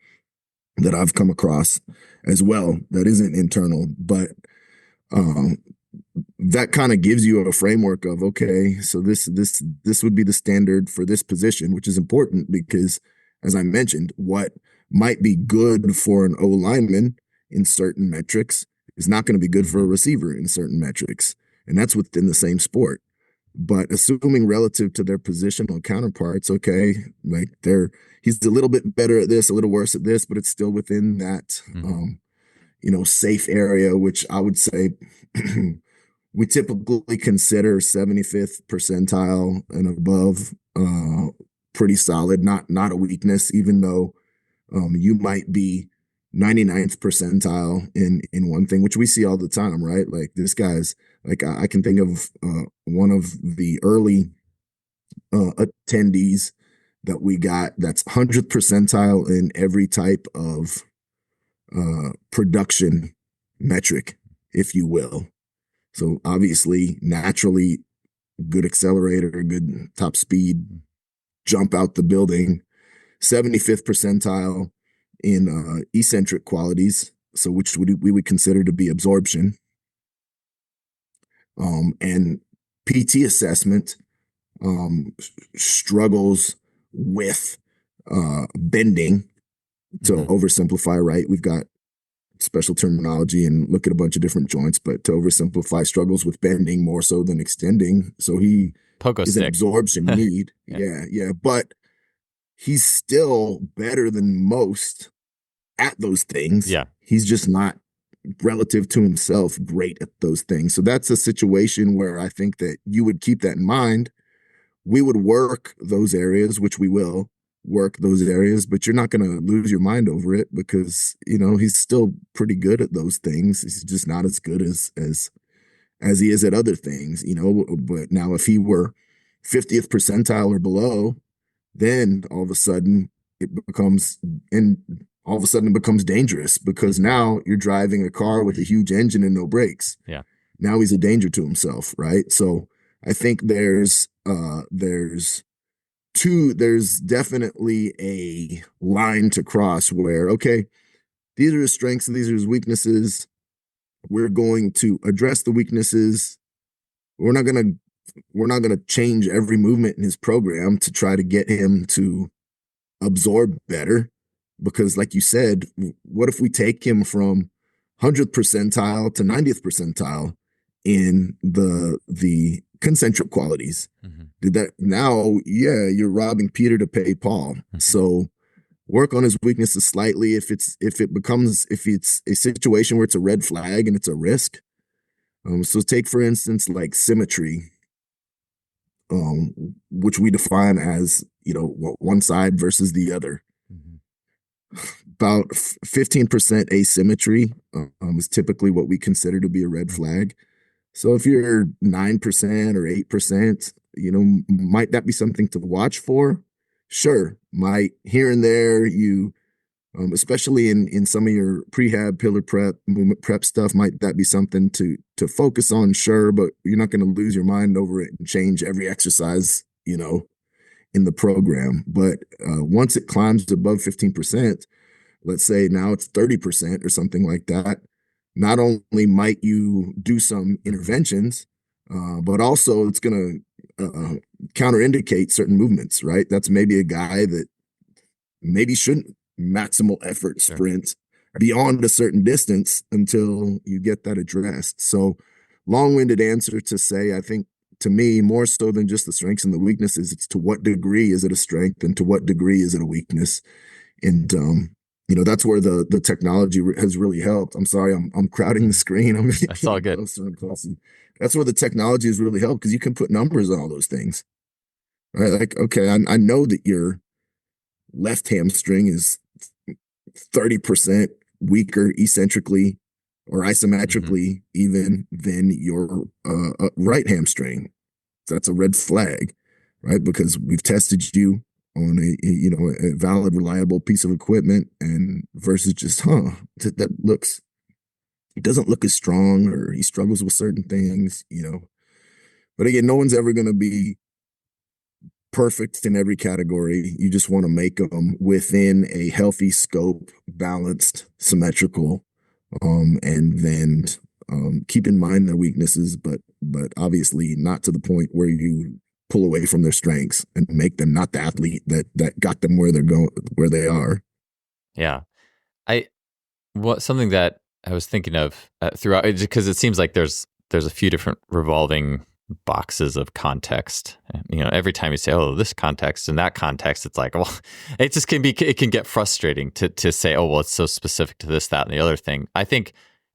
that I've come across as well. That isn't internal, but that kind of gives you a framework of, okay, so this would be the standard for this position, which is important because, as I mentioned, what might be good for an O lineman in certain metrics is not going to be good for a receiver in certain metrics. And that's within the same sport. But assuming relative to their positional counterparts, okay, like he's a little bit better at this, a little worse at this, but it's still within that, safe area, which I would say we typically consider 75th percentile and above pretty solid, not a weakness, even though you might be 99th percentile in one thing, which we see all the time, right? Like this guy's like I can think of one of the early attendees that we got that's 100th percentile in every type of production metric, if you will. So obviously, naturally, good accelerator, good top speed, jump out the building. 75th percentile in eccentric qualities, so which we would consider to be absorption. And PT assessment struggles with bending. To oversimplify, right? We've got special terminology and look at a bunch of different joints, but to oversimplify, struggles with bending more so than extending. So he is an absorption need. Yeah. But he's still better than most at those things. Yeah. He's just not, relative to himself, great at those things. So that's a situation where I think that you would keep that in mind. We would work those areas, which we will work those areas, but you're not going to lose your mind over it because, he's still pretty good at those things. He's just not as good as he is at other things, but now if he were 50th percentile or below, then all of a sudden it becomes dangerous because now you're driving a car with a huge engine and no brakes. Yeah. Now he's a danger to himself, right? So I think there's definitely a line to cross where, okay, these are his strengths and these are his weaknesses. We're going to address the weaknesses. We're not going to change every movement in his program to try to get him to absorb better. Because like you said, what if we take him from 100th percentile to 90th percentile in the concentric qualities? Did that now? Yeah, you're robbing Peter to pay Paul. So work on his weaknesses slightly. If it's a situation where it's a red flag and it's a risk. So take for instance like symmetry, which we define as one side versus the other. About 15% asymmetry is typically what we consider to be a red flag. So if you're 9% or 8%, might that be something to watch for? Sure. Might here and there you, especially in some of your prehab, pillar prep, movement prep stuff, might that be something to focus on? Sure. But you're not going to lose your mind over it and change every exercise, in the program. But once it climbs above 15%, let's say now it's 30% or something like that, not only might you do some interventions, but also it's going to counterindicate certain movements, right? That's maybe a guy that maybe shouldn't maximal effort sprint beyond a certain distance until you get that addressed. So long-winded answer to say, I think to me, more so than just the strengths and the weaknesses, it's to what degree is it a strength and to what degree is it a weakness. And, that's where the technology has really helped. I'm sorry, I'm crowding the screen. That's all good. That's where the technology has really helped because you can put numbers on all those things, right? Like, okay, I know that your left hamstring is 30% weaker eccentrically or isometrically even than your right hamstring. That's a red flag, right? Because we've tested you on a valid, reliable piece of equipment and versus just, that looks, it doesn't look as strong or he struggles with certain things, But again, no one's ever going to be perfect in every category. You just want to make them within a healthy scope, balanced, symmetrical, and then keep in mind their weaknesses, but obviously not to the point where you pull away from their strengths and make them not the athlete that got them where they're going, where they are. Yeah, something that I was thinking of throughout, because it seems like there's a few different revolving boxes of context. Every time you say, oh, this context and that context, it's like, well, it can get frustrating to say, oh, well, it's so specific to this, that, and the other thing. I think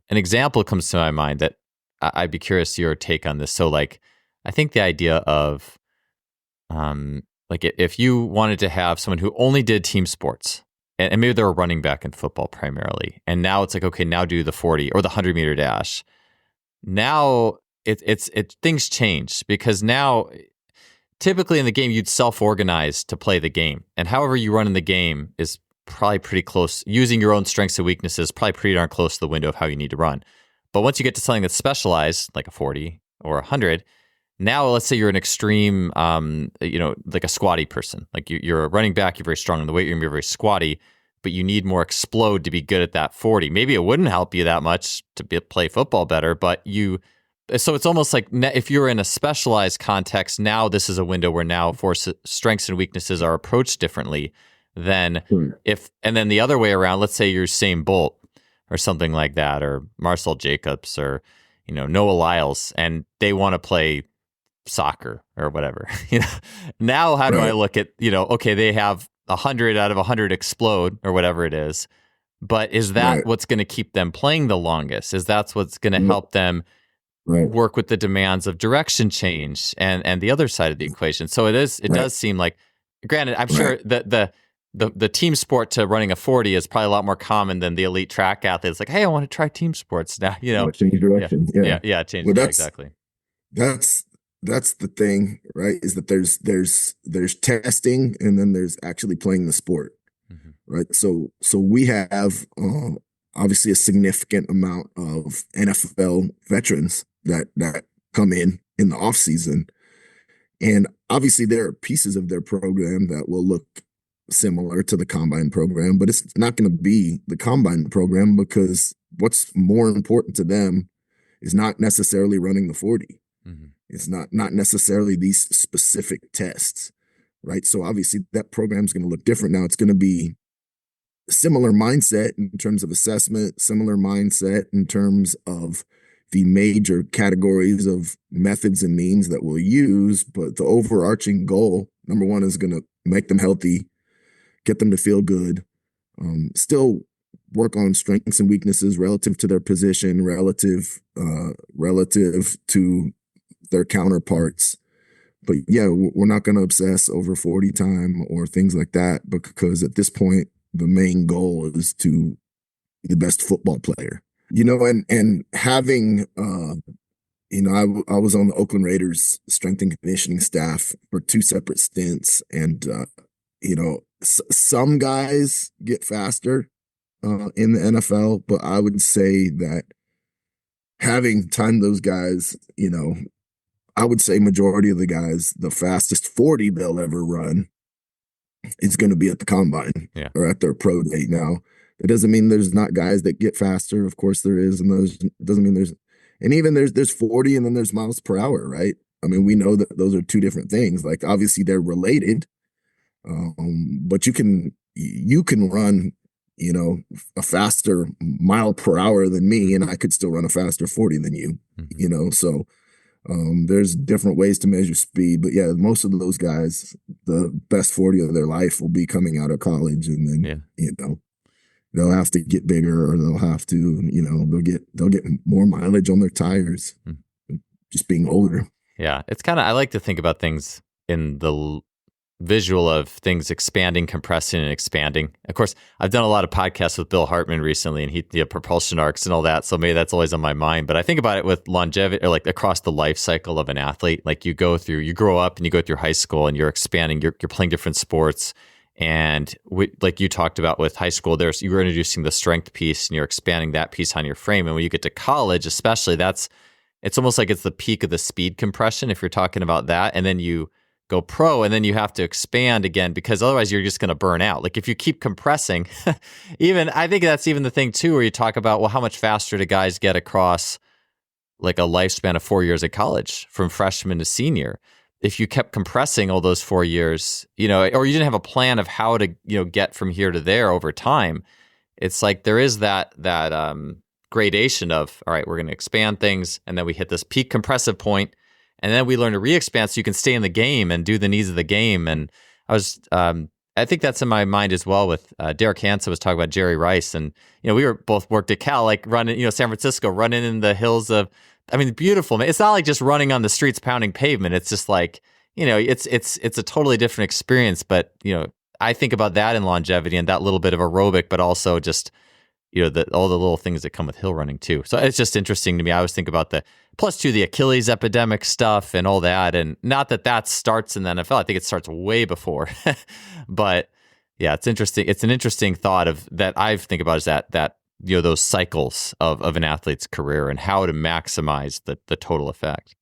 an example comes to my mind that I'd be curious your take on this. So like, I think the idea of, like if you wanted to have someone who only did team sports, and maybe they're a running back in football primarily, and now it's like, okay, now do the 40 or the 100-meter dash. Now things change, because now typically in the game you'd self-organize to play the game, and however you run in the game is probably pretty close. Using your own strengths and weaknesses, probably pretty darn close to the window of how you need to run. But once you get to something that's specialized, like a 40 or 100, now let's say you're an extreme, like a squatty person. Like you're a running back, you're very strong in the weight room, you're very squatty, but you need more explode to be good at that 40. Maybe it wouldn't help you that much to play football better, but so it's almost like if you're in a specialized context, now this is a window where now strengths and weaknesses are approached differently than and then the other way around, let's say you're Usain Bolt or something like that, or Marcel Jacobs or, Noah Lyles, and they want to play soccer or whatever. Now how do I look at, okay, they have 100 out of 100 explode or whatever it is, but is that what's going to keep them playing the longest? Is that what's going to help them work with the demands of direction change and the other side of the equation? So it does seem like, granted, I'm sure that the team sport to running a 40 is probably a lot more common than the elite track athlete. It's like, hey, I want to try team sports now. Change direction. Change. Well, exactly. That's the thing, right? Is that there's testing, and then there's actually playing the sport, right? So we have obviously a significant amount of NFL veterans that come in the off season, and obviously there are pieces of their program that will look similar to the combine program, but it's not going to be the combine program, because what's more important to them is not necessarily running the 40. It's not necessarily these specific tests, right? So obviously that program is going to look different. Now it's going to be a similar mindset in terms of assessment, similar mindset in terms of the major categories of methods and means that we'll use, but the overarching goal, number one, is going to make them healthy, get them to feel good, still work on strengths and weaknesses relative to their position, relative to their counterparts. But yeah, we're not going to obsess over 40 time or things like that, because at this point, the main goal is to be the best football player. And having, I was on the Oakland Raiders strength and conditioning staff for 2 separate stints. And, some guys get faster in the NFL, but I would say that having timed those guys, I would say majority of the guys, the fastest 40 they'll ever run is going to be at the combine or at their pro day. Now, it doesn't mean there's not guys that get faster. Of course there is. And those doesn't mean there's 40 and then there's miles per hour, right? I mean, we know that those are 2 different things. Like obviously they're related, but you can run, a faster mile per hour than me, and I could still run a faster 40 than you, so there's different ways to measure speed. But yeah, most of those guys, the best 40 of their life will be coming out of college, and then, they'll have to get bigger, or they'll have to, they'll get more mileage on their tires, just being older. Yeah. It's I like to think about things in the visual of things expanding, compressing, and expanding. Of course, I've done a lot of podcasts with Bill Hartman recently, and the propulsion arcs and all that. So maybe that's always on my mind. But I think about it with longevity, or like across the life cycle of an athlete. Like you grow up and you go through high school and you're expanding, you're playing different sports. And like you talked about with high school, you were introducing the strength piece and you're expanding that piece on your frame. And when you get to college, especially, it's almost like it's the peak of the speed compression if you're talking about that. And then you go pro, and then you have to expand again, because otherwise you're just going to burn out. Like if you keep compressing, I think that's even the thing too, where you talk about, well, how much faster do guys get across like a lifespan of 4 years at college from freshman to senior? If you kept compressing all those 4 years, or you didn't have a plan of how to, get from here to there over time, it's like there is that gradation of, all right, we're going to expand things, and then we hit this peak compressive point, And then we learn to re-expand so you can stay in the game and do the needs of the game. And I think that's in my mind as well with Derek Hansen was talking about Jerry Rice. And, we were both worked at Cal, like running, San Francisco, running in the hills of, beautiful, man. It's not like just running on the streets, pounding pavement. It's just like, it's a totally different experience. But, I think about that in longevity and that little bit of aerobic, but also just, all the little things that come with hill running too. So it's just interesting to me. I always think about the Achilles epidemic stuff and all that. And not that starts in the NFL. I think it starts way before. But yeah, it's interesting. It's an interesting thought that I think about is that those cycles of an athlete's career and how to maximize the total effect.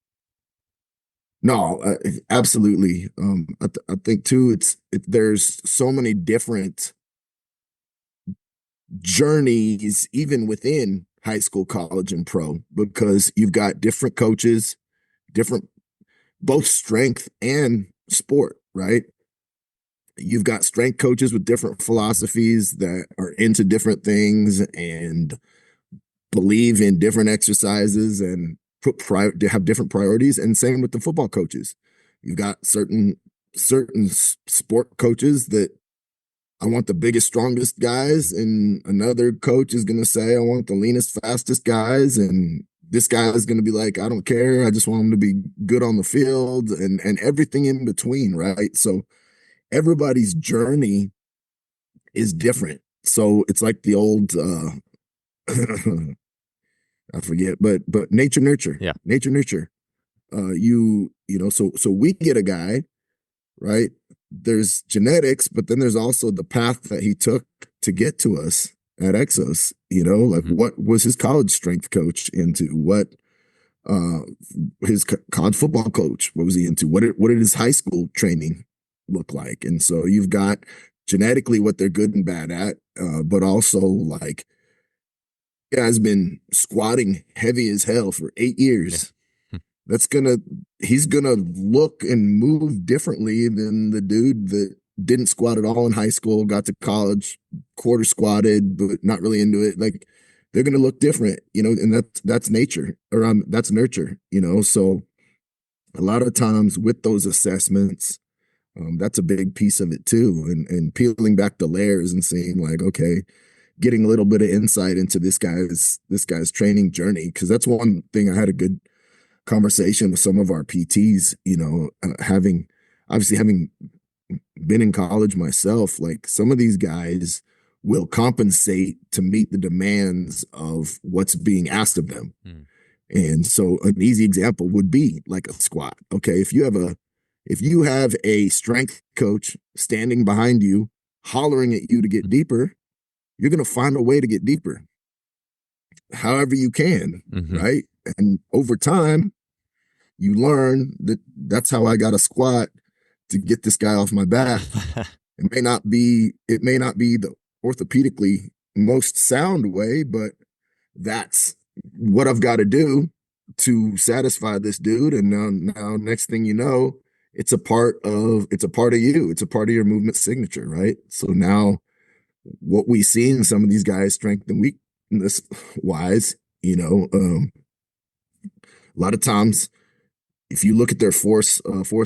No, absolutely. I think too, there's so many different journeys, even within high school, college, and pro, because you've got different coaches, different, both strength and sport, right? You've got strength coaches with different philosophies that are into different things and believe in different exercises and have different priorities. And same with the football coaches. You've got certain sport coaches that I want the biggest, strongest guys, and another coach is going to say, I want the leanest, fastest guys. And this guy is going to be like, I don't care. I just want them to be good on the field and everything in between, right? So everybody's journey is different. So it's like the old, I forget, but nature, nurture, yeah, nature, nurture. So we get a guy, right? There's genetics, but then there's also the path that he took to get to us at EXOS. What was his college strength coach into? What his college football coach, what was he into? What did his high school training look like? And so you've got genetically what they're good and bad at, but also like guy's been squatting heavy as hell for 8 years. Yeah. He's gonna look and move differently than the dude that didn't squat at all in high school, got to college, quarter squatted, but not really into it. Like they're gonna look different, and that's nature, or that's nurture, So a lot of times with those assessments, that's a big piece of it too, and peeling back the layers and seeing like, okay, getting a little bit of insight into this guy's training journey, because that's one thing. I had a good conversation with some of our PTs, having been in college myself, like some of these guys will compensate to meet the demands of what's being asked of them. And so an easy example would be like a squat. Okay, if you have a strength coach standing behind you, hollering at you to get deeper, you're going to find a way to get deeper however you can, right? And over time, you learn that that's how I got a squat to get this guy off my back. It may not be the orthopedically most sound way, but that's what I've got to do to satisfy this dude. And now next thing you know, it's a part of you. It's a part of your movement signature, right? So now what we see in some of these guys, strength and weakness wise, a lot of times, if you look at their force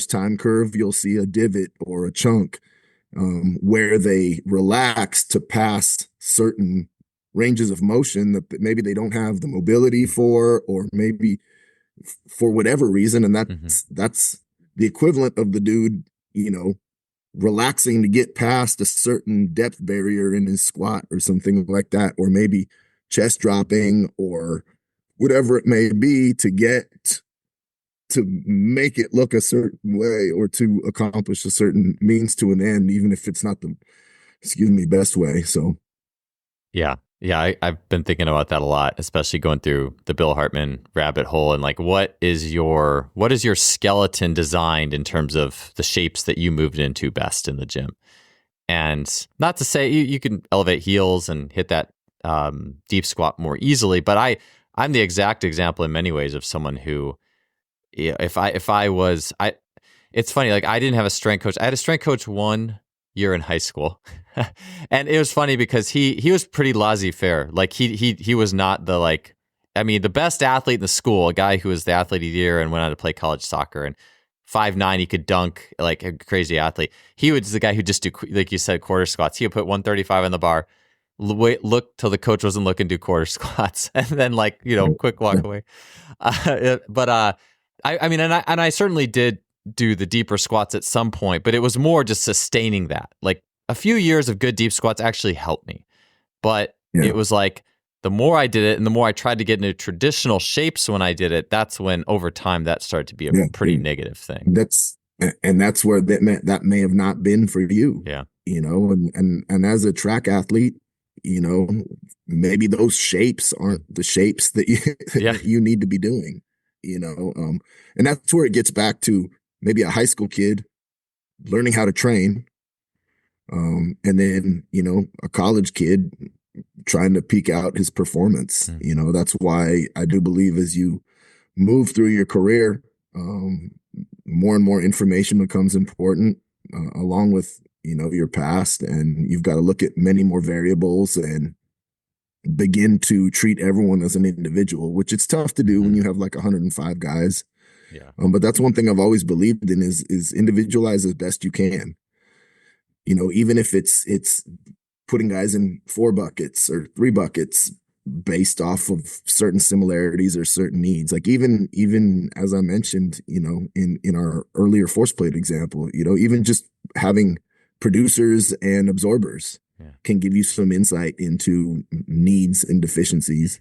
time curve, you'll see a divot or a chunk where they relax to pass certain ranges of motion that maybe they don't have the mobility for, or maybe for whatever reason. And that's the equivalent of the dude, relaxing to get past a certain depth barrier in his squat or something like that, or maybe chest dropping or whatever it may be to make it look a certain way or to accomplish a certain means to an end, even if it's not the, best way. So, yeah, I've been thinking about that a lot, especially going through the Bill Hartman rabbit hole and like, what is your skeleton designed in terms of the shapes that you moved into best in the gym? And not to say you can elevate heels and hit that deep squat more easily, but I'm the exact example in many ways of someone who, it's funny, like I didn't have a strength coach. I had a strength coach 1 year in high school. And it was funny because he was pretty laissez-faire. Like he was not the like I mean, the best athlete in the school, a guy who was the athlete of the year and went on to play college soccer, and 5'9", he could dunk like a crazy athlete. He was the guy who just do, like you said, quarter squats. He would put 135 on the bar, wait, look till the coach wasn't looking, do quarter squats, and then quick walk away. I mean, and I certainly did do the deeper squats at some point, but it was more just sustaining that. Like a few years of good deep squats actually helped me, but it was like the more I did it and the more I tried to get into traditional shapes when I did it, that's when over time that started to be a pretty negative thing. That's where that may have not been for you. Yeah. And as a track athlete, maybe those shapes aren't the shapes that you need to be doing, and that's where it gets back to maybe a high school kid learning how to train. And then, a college kid trying to peak out his performance. That's why I do believe as you move through your career, more and more information becomes important, along with, your past, and you've got to look at many more variables and begin to treat everyone as an individual, which it's tough to do when you have like 105 guys. Yeah. But that's one thing I've always believed in is individualize as best you can. Even if it's putting guys in 4 buckets or 3 buckets based off of certain similarities or certain needs. Like even as I mentioned, in our earlier force plate example, even just having producers and absorbers can give you some insight into needs and deficiencies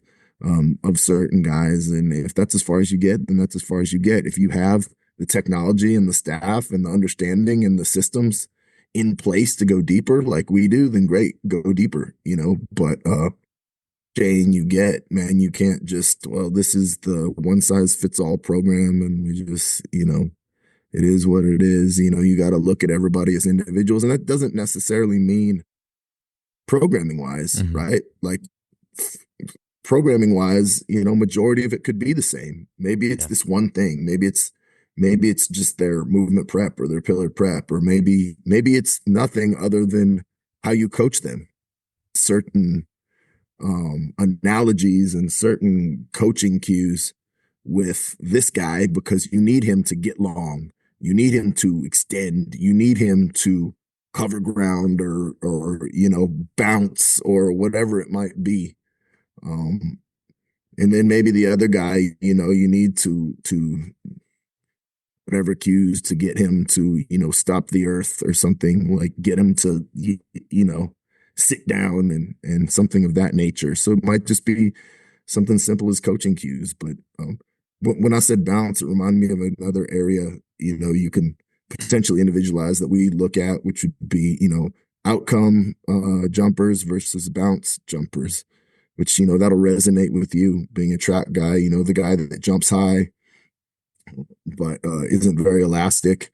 of certain guys. And if that's as far as you get, then that's as far as you get. If you have the technology and the staff and the understanding and the systems in place to go deeper like we do, then great, go deeper, but Jane, you get, man, you can't just, this is the one size fits all program and we just, it is what it is. You got to look at everybody as individuals, and that doesn't necessarily mean programming wise, right? Like programming wise, majority of it could be the same. Maybe it's this one thing. Maybe it's just their movement prep or their pillar prep, or maybe it's nothing other than how you coach them. Certain analogies and certain coaching cues with this guy, because you need him to get long, you need him to extend, you need him to cover ground or bounce or whatever it might be. And then maybe the other guy, you need to whatever cues to get him to, stop the earth or something, like get him to, sit down and something of that nature. So it might just be something simple as coaching cues. But when I said bounce, it reminded me of another area, you can potentially individualize that we look at, which would be, outcome jumpers versus bounce jumpers, which, that'll resonate with you being a track guy, the guy that jumps high, but isn't very elastic,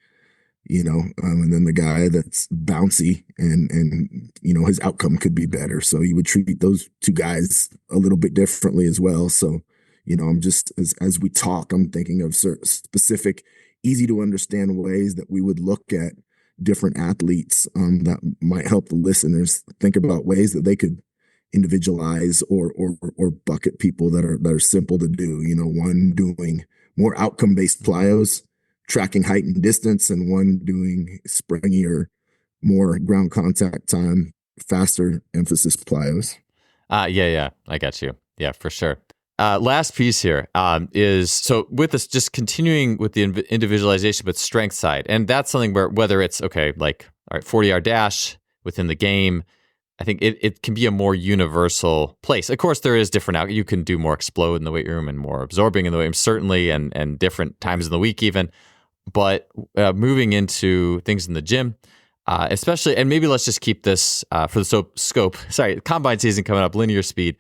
and then the guy that's bouncy and his outcome could be better. So you would treat those two guys a little bit differently as well. So, I'm just, as we talk, I'm thinking of certain specific, easy to understand ways that we would look at different athletes that might help the listeners think about ways that they could individualize or bucket people that are simple to do. One doing more outcome-based plyos, tracking height and distance, and one doing springier, more ground contact time, faster emphasis plyos. Yeah, I got you. Yeah, for sure. Last piece here is, so with this, just continuing with the individualization, but strength side. And that's something where, whether it's, okay, like, all right, 40-yard dash within the game, I think it can be a more universal place. Of course, there is different you can do more explode in the weight room and more absorbing in the weight room, certainly, and different times in the week even. But moving into things in the gym, especially, and maybe let's just keep this for the scope. Sorry, combine season coming up, linear speed,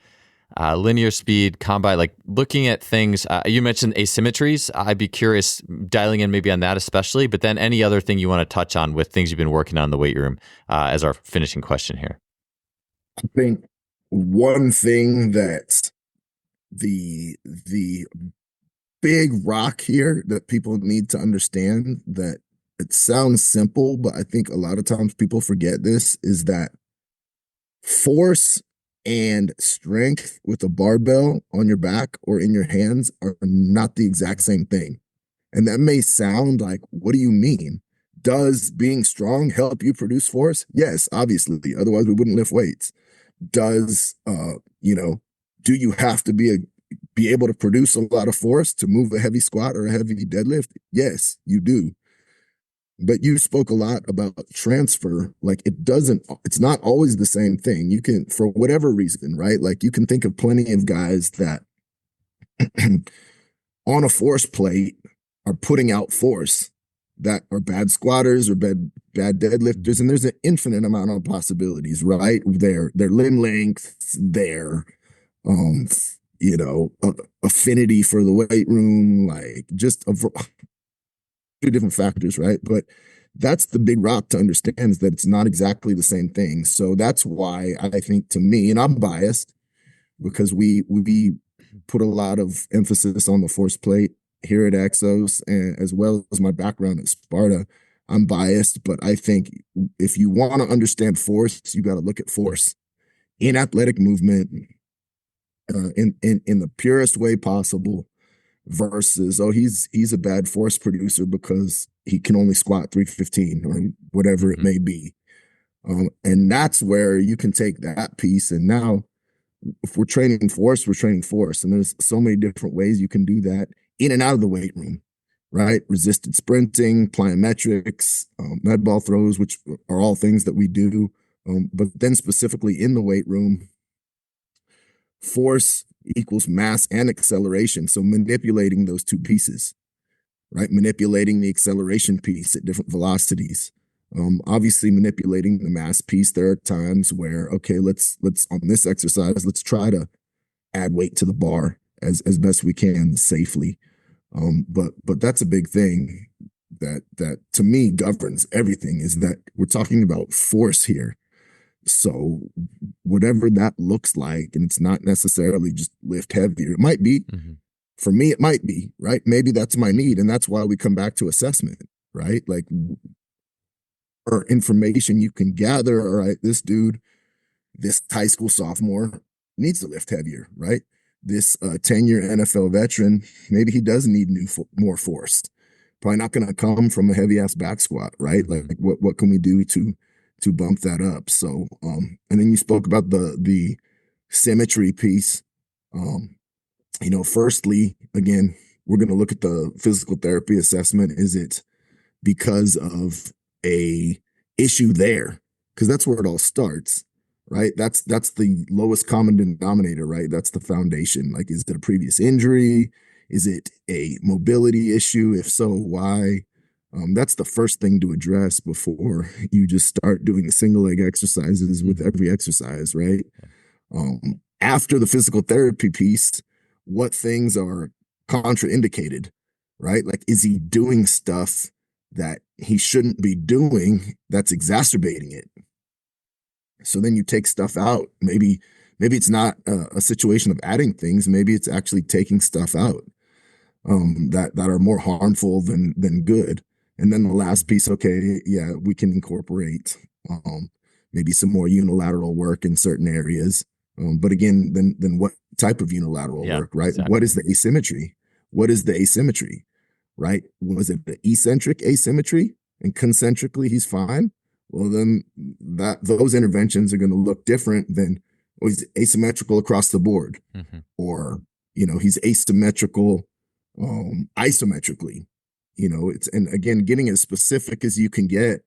combine, like looking at things. You mentioned asymmetries. I'd be curious dialing in maybe on that especially, but then any other thing you want to touch on with things you've been working on in the weight room as our finishing question here. I think one thing that the big rock here that people need to understand, that it sounds simple, but I think a lot of times people forget this, is that force and strength with a barbell on your back or in your hands are not the exact same thing. And that may sound like, what do you mean? Does being strong help you produce force? Yes, obviously. Otherwise, we wouldn't lift weights. Does do you have to be able to produce a lot of force to move a heavy squat or a heavy deadlift? Yes, you do. But you spoke a lot about transfer. Like it's not always the same thing. You can, for whatever reason, right? Like you can think of plenty of guys that on a force plate are putting out force that are bad squatters or bad deadlifters. And there's an infinite amount of possibilities, right? Their limb length, their affinity for the weight room, like just few different factors, right? But that's the big rock to understand, is that it's not exactly the same thing. So that's why I think, to me, and I'm biased because we put a lot of emphasis on the force plate here at EXOS, and as well as my background at Sparta. I'm biased, but I think if you want to understand force, you got to look at force in athletic movement in the purest way possible, versus, oh, he's a bad force producer because he can only squat 315 or whatever it may be. And that's where you can take that piece. And now if we're training force, we're training force. And there's so many different ways you can do that in and out of the weight room, right? Resisted sprinting, plyometrics, med ball throws, which are all things that we do. But then specifically in the weight room, force equals mass and acceleration. So manipulating those two pieces, right? Manipulating the acceleration piece at different velocities. Obviously manipulating the mass piece. There are times where, okay, let's on this exercise, let's try to add weight to the bar as best we can safely. But that's a big thing that to me governs everything, is that we're talking about force here. So whatever that looks like, and it's not necessarily just lift heavier. It might be, for me, it might be, right? Maybe that's my need. And that's why we come back to assessment, right? Like, or information you can gather. All right, this dude, this high school sophomore needs to lift heavier, right? This 10-year NFL veteran, maybe he does need more force. Probably not going to come from a heavy ass back squat, right? Like what can we do to bump that up? So, and then you spoke about the symmetry piece. Firstly, again, we're going to look at the physical therapy assessment. Is it because of a issue there? Because that's where it all starts, right? That's the lowest common denominator, right? That's the foundation. Like, is it a previous injury? Is it a mobility issue? If so, why? That's the first thing to address before you just start doing single leg exercises with every exercise, right? After the physical therapy piece, what things are contraindicated, right? Like, is he doing stuff that he shouldn't be doing that's exacerbating it? So then you take stuff out. Maybe it's not a situation of adding things. Maybe it's actually taking stuff out that are more harmful than good. And then the last piece, okay, yeah, we can incorporate maybe some more unilateral work in certain areas. But again, then what type of unilateral work, right? Exactly. What is the asymmetry? What is the asymmetry, right? Was it the eccentric asymmetry and concentrically he's fine? Well, then those interventions are going to look different than, oh, he's asymmetrical across the board, or he's asymmetrical isometrically. And again, getting as specific as you can get,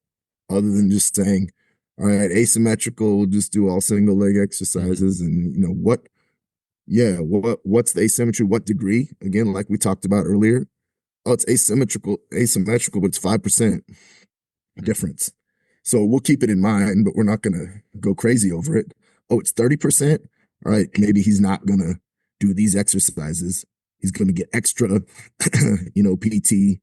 other than just saying, all right, asymmetrical, we'll just do all single leg exercises. And what's the asymmetry? What degree? Again, like we talked about earlier, oh, it's asymmetrical, but it's 5% difference. So we'll keep it in mind, but we're not going to go crazy over it. Oh, it's 30%. All right, maybe he's not going to do these exercises. He's going to get extra, PT,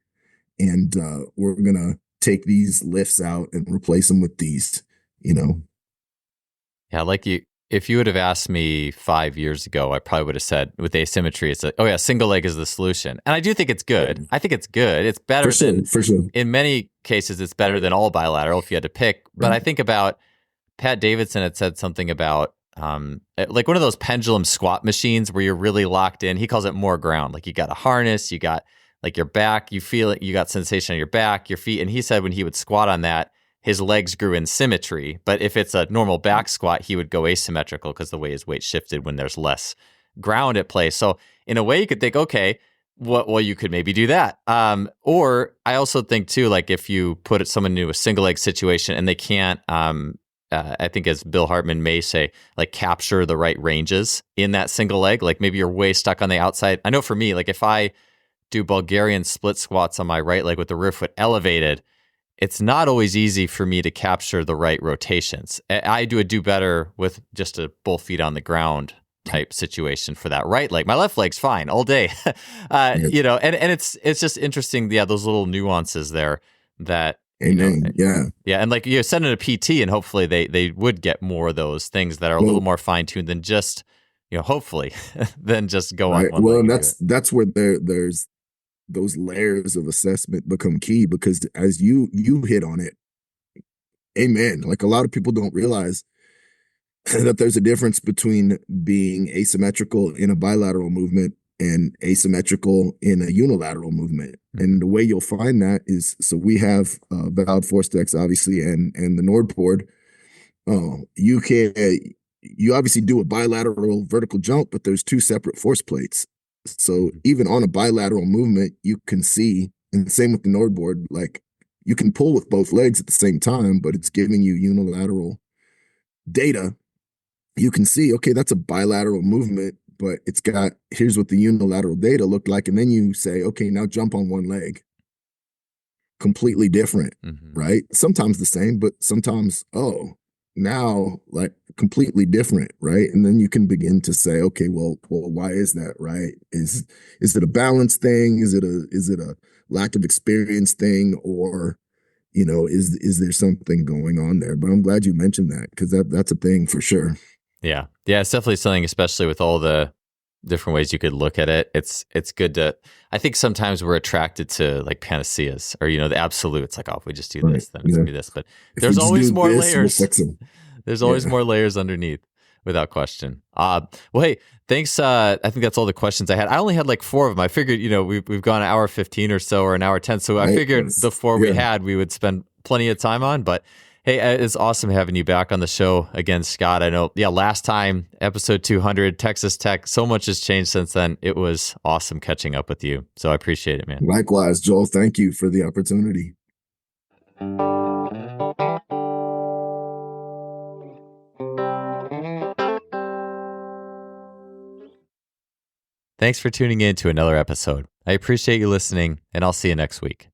and we're going to take these lifts out and replace them with these, Yeah, if you would have asked me 5 years ago, I probably would have said with asymmetry, it's like, oh yeah, single leg is the solution. And I do think it's good. I think it's good. It's better for sure. In many cases, it's better than all bilateral if you had to pick. But I think about Pat Davidson had said something about like one of those pendulum squat machines where you're really locked in. He calls it more ground. Like you got a harness, you got like your back, you feel it, you got sensation on your back, your feet. And he said when he would squat on that, his legs grew in symmetry. But if it's a normal back squat, he would go asymmetrical because the way his weight shifted when there's less ground at play. So in a way, you could think, okay, well, you could maybe do that. Or I also think too, like if you put someone into a single leg situation and they can't, I think as Bill Hartman may say, like capture the right ranges in that single leg, like maybe you're way stuck on the outside. I know for me, like if I do Bulgarian split squats on my right leg with the rear foot elevated, it's not always easy for me to capture the right rotations. I do better with just both feet on the ground type situation for that right leg. My left leg's fine all day, you know, and it's just interesting. Yeah, those little nuances there that, Amen. Yeah. And like you send it a PT and hopefully they would get more of those things that are a little more fine tuned than just, hopefully than just go on one well, leg. and that's where there's those layers of assessment become key, because as you hit on it, amen. Like a lot of people don't realize that there's a difference between being asymmetrical in a bilateral movement and asymmetrical in a unilateral movement. And the way you'll find that is, so we have valid force decks, obviously, and the Nord board. You obviously do a bilateral vertical jump, but there's two separate force plates. So even on a bilateral movement, you can see, and same with the Nord board, like you can pull with both legs at the same time, but it's giving you unilateral data. You can see, okay, that's a bilateral movement, but it's got, here's what the unilateral data looked like. And then you say, okay, now jump on one leg. Completely different, right? Sometimes the same, but sometimes, now like completely different, right? And then you can begin to say, okay, well, why is that, right? Is it a balance thing? Is it a lack of experience thing? Or, is there something going on there? But I'm glad you mentioned that, because that's a thing for sure. Yeah. It's definitely something, especially with all the different ways you could look at it. It's good to, I think sometimes we're attracted to like panaceas or, the absolutes, like, oh, if we just do this, then it's gonna be this. But there's always more layers. There's always more layers underneath, without question. Well, hey, thanks. I think that's all the questions I had. I only had like 4 of them. I figured, we've gone an hour 15 or so, or an hour 10. So I figured the 4 we had, we would spend plenty of time on. But hey, it's awesome having you back on the show again, Scott. I know, last time, episode 200, Texas Tech, so much has changed since then. It was awesome catching up with you. So I appreciate it, man. Likewise, Joel. Thank you for the opportunity. Thanks for tuning in to another episode. I appreciate you listening, and I'll see you next week.